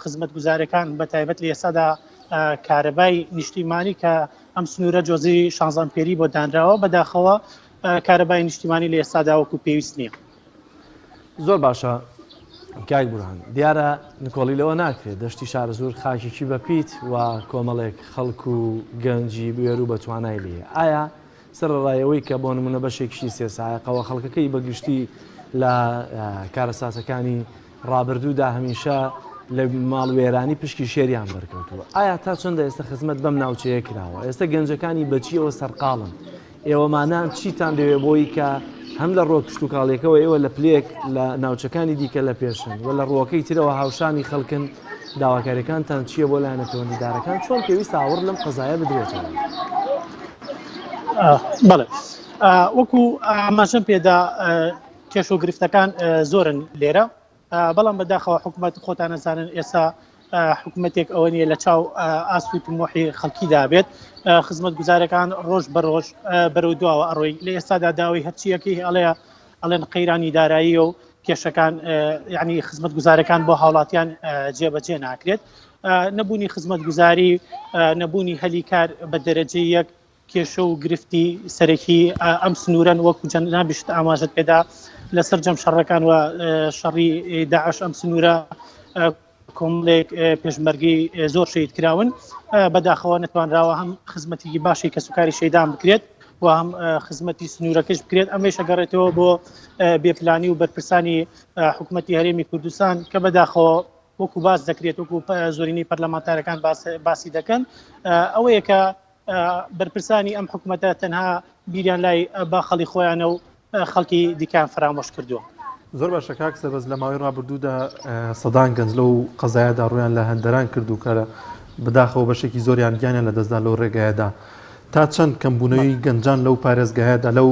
خزمەت گوزارەکان بە تایبەت لە ئێسادا کارەبای نیشتیمانی کە ئەم سنوورە جۆزی شانزانپێری بۆ دانراوە بەداخەوە کارەبای نیشتیمانی لە ئێستادا وەکو پێویست نییە. زۆر باشە کاک بورهان دیارە نکۆڵی لەوە ناکرێت دەشتی شارە زۆر خاکێکی بەپیت و کۆمەڵێک خەڵک و گەنجی بوێر و بەتوانای لێ ئایا سەرڕایەوەی کە بۆ نمونە بەشێکشی سێسایقەوە خەڵکەکەی بەگشتی لە کارەساتەکانی ڕابردوودا هەمیشە لە ماڵ وێرانی پشکی شێریان بەرکەوتووە ئایا تا چۆندە ئێستا خزمەت بەم ناوچەیە کراوە ئێستا گەنجەکانی بەچیەوە سەرقاڵن ئێوەمانان چیتان دەوێ بۆی کە هەم لە ڕۆ کشت و کاڵێکەوە ئێوە لە پلێک لە ناوچەکانی دیکە لە پێشن و لە ڕۆکەی ترەوە هاوشانی خەڵکن داواکاریەکانتان چییە بۆ لایەنە پەیوەندیدارەکان چۆن پێویستە ئاور لەم قەزایە بدرێتەوە؟ بەڵێ وەکو ئاماژەم پێدا کێش و گرفتەکان زۆرن لێرە بەڵام بەداخەوە حکوومەت خۆتان نەزانن ئێستا حکوومەتێک ئەوە نیە لە چاو ئاسوی تمۆحی خەڵکیدا بێت خزمەت گوزارەکان ڕۆژ بەڕۆژ بەرەو دواوە ئەڕۆی لە ئێستادا داوای هەرچیەکەی ئەڵێن قەیرانی دارایی و کێشەکان یعنی خزمەت گوزارەکان بۆ هاوڵاتیان جێبەجێ ناکرێت نەبوونی خزمەت گوزاری نەبوونی هەلی کار بە دەرەجەی یەک کێشە و گرفتی سەرەکی ئەم سنوورەن وەکو جەنابیشت ئاماژەت پێدا لەسەر جەم شەڕەکان و شەڕی داعش ئەم سنوورە کۆمەڵێک پێشمەرگی زۆر شەید کراون بەداخەوە نەتوانراوە هەم خزمەتێکی باشی کەسوکاری شەیدان بکرێت و هەم خزمەتی سنوورەکەش بکرێت ئەمەش ئەگەڕێتەوە بۆ بێپلانی و بەرپرسانی حکوومەتی هەرێمی کوردستان کە بەداخەوە وەکو باس دەکرێت وەکو زۆرینەی پەرلەمانتارەکان باسی دەکەن ئەوەیە کە بەرپرسانی ئەم حکوومەتە تەنها بیریان لای باخەڵی خۆیانە و خەڵکی دیکان فرامۆش کردووە. زۆر باشە کاک سەربەز لە ماوەی ڕابردوودا سەدان گەنج لەو قەزایەدا ڕویان لە هەندەران کردو کە بەداخەوە بەشێکی زۆریان گیانیان لە دەستدا لەو ڕێگایەدا تا چەند کەمبوونەوەی گەنجان لەو پارێزگایەدا لەو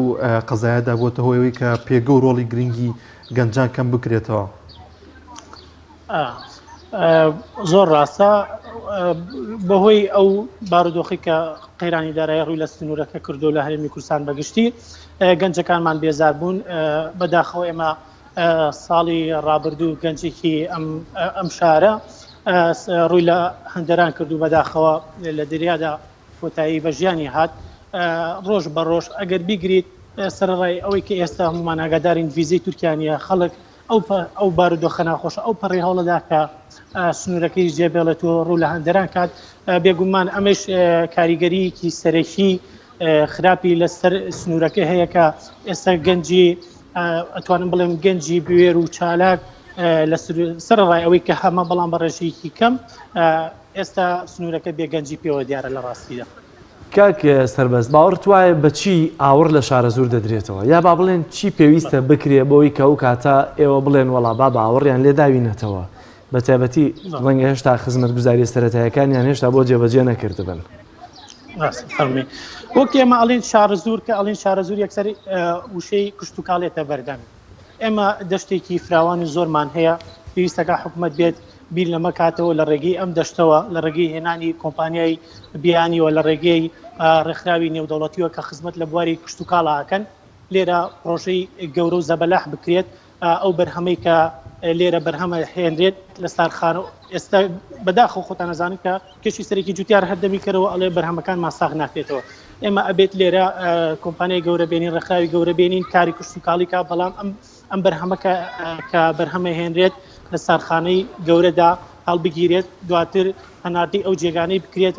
قەزایەدا بۆتە هۆیەوەی کە پێگە و ڕۆڵی گرنگی گەنجان کەم بکرێتەوە؟ زۆر ڕاستە بەهۆی ئەو بارودۆخی کە قەیرانی دارایی ڕووی لە سنوورەکە کردو لە هەرێمی کوردستان بەگشتی گەنجەکانمان بێزار بوون بەداخەوە ئێمە ساڵی ڕابردوو گەنجێکی ئەم شارە ڕووی لە هەندەران کردو بەداخەوە لە دەریادا کۆتایی بە ژیانی هات ڕۆژ بە ڕۆژ ئەگەر بیگریت سەرڕای ئەوەی کە ئێستا هەمومان ئاگادارین ڤیزەی تورکیانیە خەڵک ئەو بارودۆخە ناخۆشە ئەو پەڕی هەوڵەدا کە سنوورەکەی جێبێڵێتەوە ڕوو لە هەندەران کات بێگومان ئەمەش کاریگەریەکی سەرەکی خراپی لەسەر سنوورەکە هەیە کە ئێستا گەنجی ئەتوانم بڵێم گەنجی بوێر و چالاک لە سەر ڕای ئەوەی کە هەمە بەڵام بە ڕێژەیەکی کەم ئێستا سنوورەکە بێگەنجی پێوە دیارە لە ڕاستیدا. کاک سەربەست باوەڕت وایە بەچی ئاور لە شارەزور دەدرێتەوە یا با بڵێن چی پێویستە بکرێ بۆی کە ئەو کاتە ئێوە بڵێن وەڵا با باوەڕیان لێ داوینەتەوە بە تایبەتی ڕەنگە هێشتا خزمەتگوزاریە سەرەتاییەکانیان هێشتا بۆ جێبەجێ نەکردبن. وەک ئێمە ئەڵێن شارەزور کە ئەڵێن شارەزور یەکسەر وشەی کشت و کاڵێتە بەردەم. ئێمە دەشتێکی فراوانی زۆرمان هەیە پێویستەکە حکوومەت بێت بیر لەمە کاتەوە لە ڕێگەی ئەم دەشتەوە لە ڕێگەی هێنانی کۆمپانیای بیانیوە لە ڕێگەی ڕێکخراوی نێودەوڵەتیوە کە خزمەت لە بواری کشت و کاڵاکەن لێرە پرۆژەی گەورە و زەبەلاح بکرێت ئەو بەرهەمەی کە لێرە بەرهەمە هێنرێت لە سارخانە ئێستا بەداخەوە خۆتان نەزانن کە کەشی سەرێکی جوتیار هەردەمی کەرەوە ئەڵێ بەرهەمەکان ماساغ ناکرێتەوە. ئێمە ئەبێت لێرە کۆمپانیای گەورە بێنین ڕێکخراوی گەورە بێنین کاری کشت و کاڵیکە بەڵام ئەم بەرهەمەکە کە بەرهەمە هێنرێت لە سارخانەی گەورەدا هەڵبگیرێت دواتر هەناردەی ئەو جێگانەی بکرێت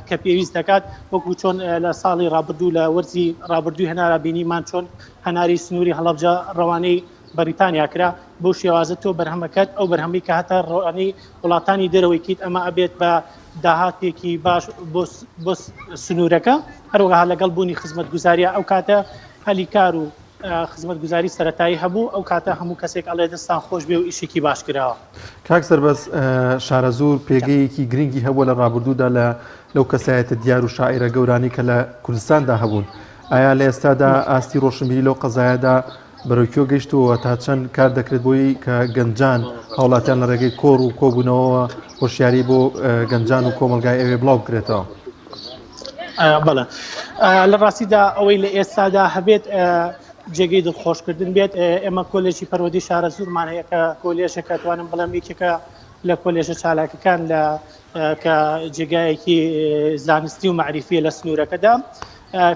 کە پێویست دەکات وەکو چۆن لە ساڵی ڕابردوو لە وەرزی ڕابردووی هەنارا بینیمان چۆن هەناری سنووری هەڵەبجە ڕەوانەی بەریتانیا کرا بۆ شێوازە تۆ بەرهەمەکەت ئەو بەرهەمی کە هەتا ڕەوانەی وڵاتانی دەرەوەیکیت ئەمە ئەبێت بە داهاتێکی باش بۆ سنوورەکە هەروەها لەگەڵ بوونی خزمەتگوزاریە ئەو کاتە هەلیکار و خزمەتگوزاری سەرەتایی هەبوو ئەو کاتە هەموو کەسێک ئەڵێ دەستان خۆش بێ و ئیشێکی باش کراوە. کاک سەربەست شارەزور پێگەیەکی گرنگی هەبووە لە ڕابردوودا لەو کەسایەتە دیار و شاعیرە گەورانی کە لە کوردستاندا هەبوون. ئایا لە ئێستادا ئاستی ڕۆشنبیری لەو قەزایەدا بەرەوکیۆ گەیشتووە تا چەند کار دەکرێت بۆی کە گەنجان هاوڵاتیان لە ڕێگەی کۆڕ و کۆبوونەوە هۆشیاری بۆ گەنجان و کۆمەلگای ئەوێ بڵاو بکرێتەوە؟ بەڵێ لە ڕاستیدا ئەوەی لە ئێستادا هەبێت جێگەی دڵخۆشکردن بێت ئێمە کۆلێژی پەروەردی شارەزورمان هەیە کە کۆلێژەکە توانم بڵێم یەکێکە لە کۆلێژە چالاکەکان لە کە جێگایەکی زانستی و معریفیە لە سنوورەکەدا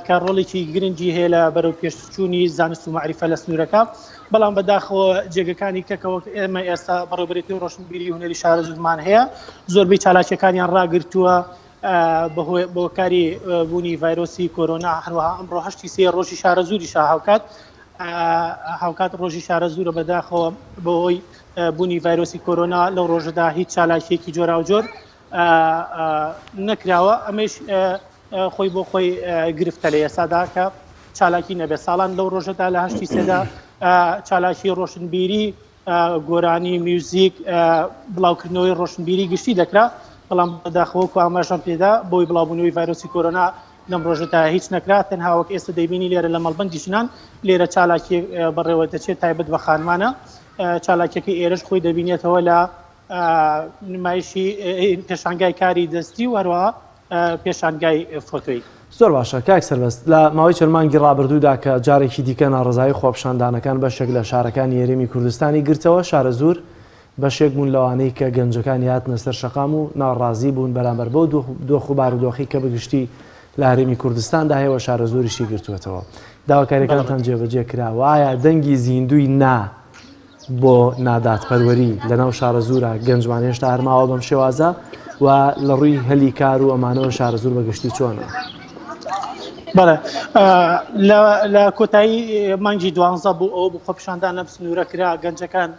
کە ڕۆڵێکی گرنگی هەیە لە بەرەو پێشچوونی زانست و معریفە لە سنوورەکە بەڵام بەداخەوە جێگەکانی کەکەوە ئێمە ئێستا بەڕێوەبەرێتی ڕۆشنبیری هونەری شارەزورمان هەیە زۆربەی چالاکیەکانیان ڕاگرتووە بۆ کاری بوونی ڤایرۆسی کۆرۆنا هەروەها ئەمڕۆ 8 ڕۆژی شارەزوری هاوکات ڕۆژی شارەزورە بەداخەوە بۆی بوونی ڤایرۆسی کۆرۆنا لەو ڕۆژەدا هیچ چالاکیەکی جۆرا و جۆر نەکراوە ئەمەش خۆی بۆ خۆی گرفتە لە ئێستادا کە چالاکی نەبێت ساڵان لەو ڕۆژەدا لە 8 چالاکی ڕۆشنبیری گۆرانی میوزیک بڵاوکردنەوەی ڕۆشنبیری گشتی دەکرا بەڵام بەداخەوەکو ئاماژەم پێدا بۆی بڵاوبوونەوەی ڤایرۆسی کۆرۆنا لەم ڕۆژەدا هیچ نەکرا تەنها وەک ئێستا دەیبینی لێرە لە مەڵبەندی ژنان لێرە چالاکی بەڕێوە دەچێت تایبەت بە خانمانە چالاکیەکەی ئێرەش خۆی دەبینێتەوە لە نمایشی پێشانگای کاری دەستی و هەروەها پێشانگای فۆتۆی. زۆر باشە کاک سەربەست لە ماوەی چەند مانگی ڕابردوودا کە جارێکی دیکە ناڕزایی خۆپشاندانەکان بەشێک لە شارەکانی هێرێمی کوردستانی گرتەوە شارەزور بەشێک بوون لەوانەی کە گەنجەکانی هاتنە سەر شەقام و ناڕازی بوون بەرامبەر بۆ دۆخ و بارودۆخی کە بەگشتی لە هەرێمی کوردستاندا هەیە شارەزوریشی گرتووەتەوە داواکاریەکانتان جێبەجێ کراوە وایە دەنگی زیندوی نا بۆ ناداتپەروەری لەناو شارەزورە گەنجمان هێشتا هەرماوە بەم شێوازە و لە ڕووی هەلی کار و ئەمانەوە شارەزور بەگشتی چۆنە؟ بەڵێ لە کۆتایی مانگی 12 بوو ئەوە بۆ خۆپشاندان لەم سنوورە کرا گەنجەکان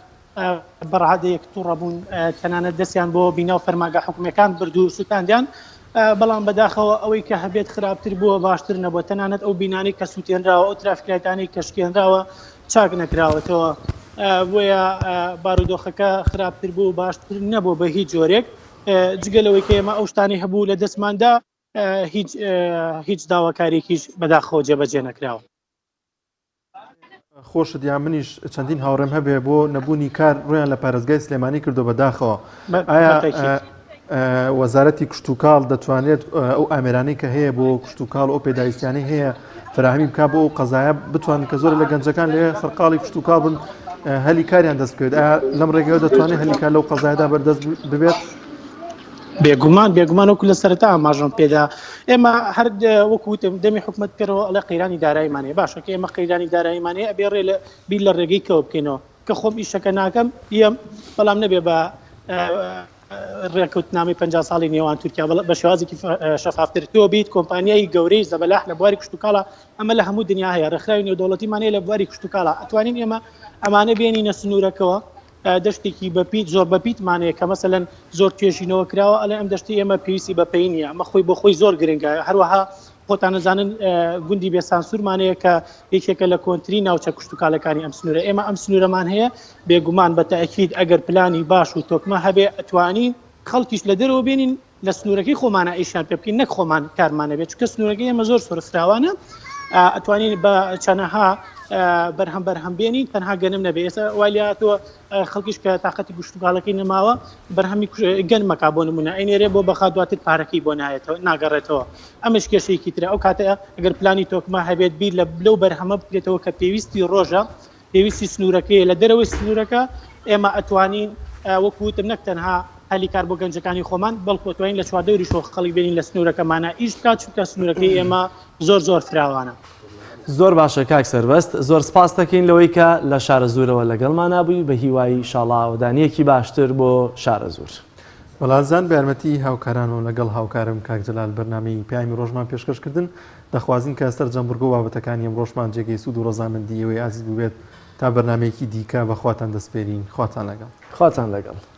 بەڕادەیەک تووڕەبوون تەنانەت دەستیان بۆ بیناو فەرمانگە حکوومیەکان برد و سووتاندیان بەڵام بەداخەوە ئەوەی کە هەبێت خراپتر بووە باشتر نەبووە تەنانەت ئەو بینانی کە سووتێنراوە ئەو ترافیکایەتانی کە شکێنراوە چاک نەکراوەتەوە بۆیە بارودۆخەکە خراپتر بوو باشتر نەبوو بە هیچ جۆرێک جگەلەوەی کە ئێمە ئەو شتانی هەبوو لە دەستماندا هیچ داواکارێکیش بەداخەوە جێبەجێ نەکراوە. خۆشت یا منیش چەندین هاوڕێم هەبێ بۆ نەبوونی کار ڕویان لە پارێزگای سلێمانی کردو بەداخەوە ئایا وەزارەتی کشتتوکاڵ دەتوانێت ئەو ئامێرانەی کە هەیە بۆ کشتتوکاڵ ئەو پێداویستیانەی هەیە فراهمی بکات بۆ ئەو قەزایە بتوانن کە زۆر لە گەنجەکان لێ سەرقاڵی کشتتوکاڵ بن هەلی کاریان دەست بکەوێت ئایا لەم ڕێگەوە دەتوانێت هەلیکار لەو قەزایەدا بەردەست ببێت؟ بێگومان وەکو لە سەرەتا ئاماژەم پێدا ئێمە هەر وەکوتم دەمی حکوومەت کردەوە ئەڵێ قەیرانی داراییمانەیە باشە کە ئێمە قەیرانی داراییمانەیە ئەبێ ڕێ بیر لە ڕێگەی کەوە بکەینەوە کە خۆم ئیشەکە ناکەم دیەم بەڵام نەبێ بە ڕێکوتنامی 50 ساڵی نێوان تورکیا بە شێوازێکی شەفافترەوە بیت کۆمپانیای گەورەی زەبەلاح لە بواری کشتتوکاڵە ئەمە لە هەموو دنیا هەیە ڕێکخراوی نێودەوڵەتیمانەیە لە بواری کشتتوکاڵە ئەتوانین ئێمە ئەمانە بێنینە سنوورەکەەوە دەشتێکی بەپیت زۆر بەپیتمانەیە کە مەسەلەن زۆر توێژینەوە کراوە ئەلێ ئەم دەشتی ئێمە پێویستی بەپەی نیە ئەمە خۆی بۆ خۆی زۆر گرنگە هەروەها خۆتان نەزانن گوندی بێسانسوورمانەیە کە یەکێکە لە کۆنتری ناوچە کشتتوکالەکانی ئەم سنوورە ئێمە ئەم سنوورەمان هەیە بێگومان بە تەئەکید ئەگەر پلانی باش و تۆکمە هەبێ ئەتوانین خەڵکیش لە دەرەوە بێنین لە سنوورەکەی خۆمانە ئیشان پێ بکەین نەک خۆمان کارمانە بێت چکە سنوورەکەی ئێمە زۆر سۆرفراوانە ئەتوانین بە چەنەها بەرهەم بێنین تەنها گەنم نەبێ ئێستا والیاتەوە خەڵکیش کە تااقەتی گشتتوکاڵەکەی نەماوە بەرهەمی گەنمەکە بۆ نمونە ئەینێرێ بۆ بەخا دواتر پارەکەی بۆ نایێتەوە ناگەڕێتەوە ئەمەش کێشەیەکی ترە ئەو کاتەیە ئەگەر پلانی تۆکمە هەبێت بیر لەو بەرهەمە بکرێتەوە کە پێویستی ڕۆژە پێویستی سنوورەکەی لە دەرەوەی سنوورەکە ئێمە ئەتوانین وەکوتم نەک تەنها هەلی کار بۆ گەنجەکانی خۆمان بەڵکو ئەتوانین لە چواردەوری شۆ خەڵک بێنین لە سنوورەکەمانە ئیش بکات چونکە سنوورەکەی ئێمە زۆر فراوانە. زۆر باشە کاک سەربەست زۆر سپاس دەکەین لەوەی کە لە شارە زوورەوە لەگەڵمان نابووی بە هیوای شاڵاودانیەکی باشتر بۆ شارە زوور. وەڵازان بە یارمەتی هاوکارانەوە لەگەڵ هاوکارم کاک جەلال بەرنامەی پیامی ڕۆژمان پێشکەشکردن دەخوازین کە سەرجەم بڕگۆ بابەتەکانی ئەم ڕۆژمان جێگەی سوود و ڕۆزامەندیەوەی ئازیز بووبێت تا بەرنامەیەکی دیکە بەخواتان دەسپێرین خواتان لەگەڵ.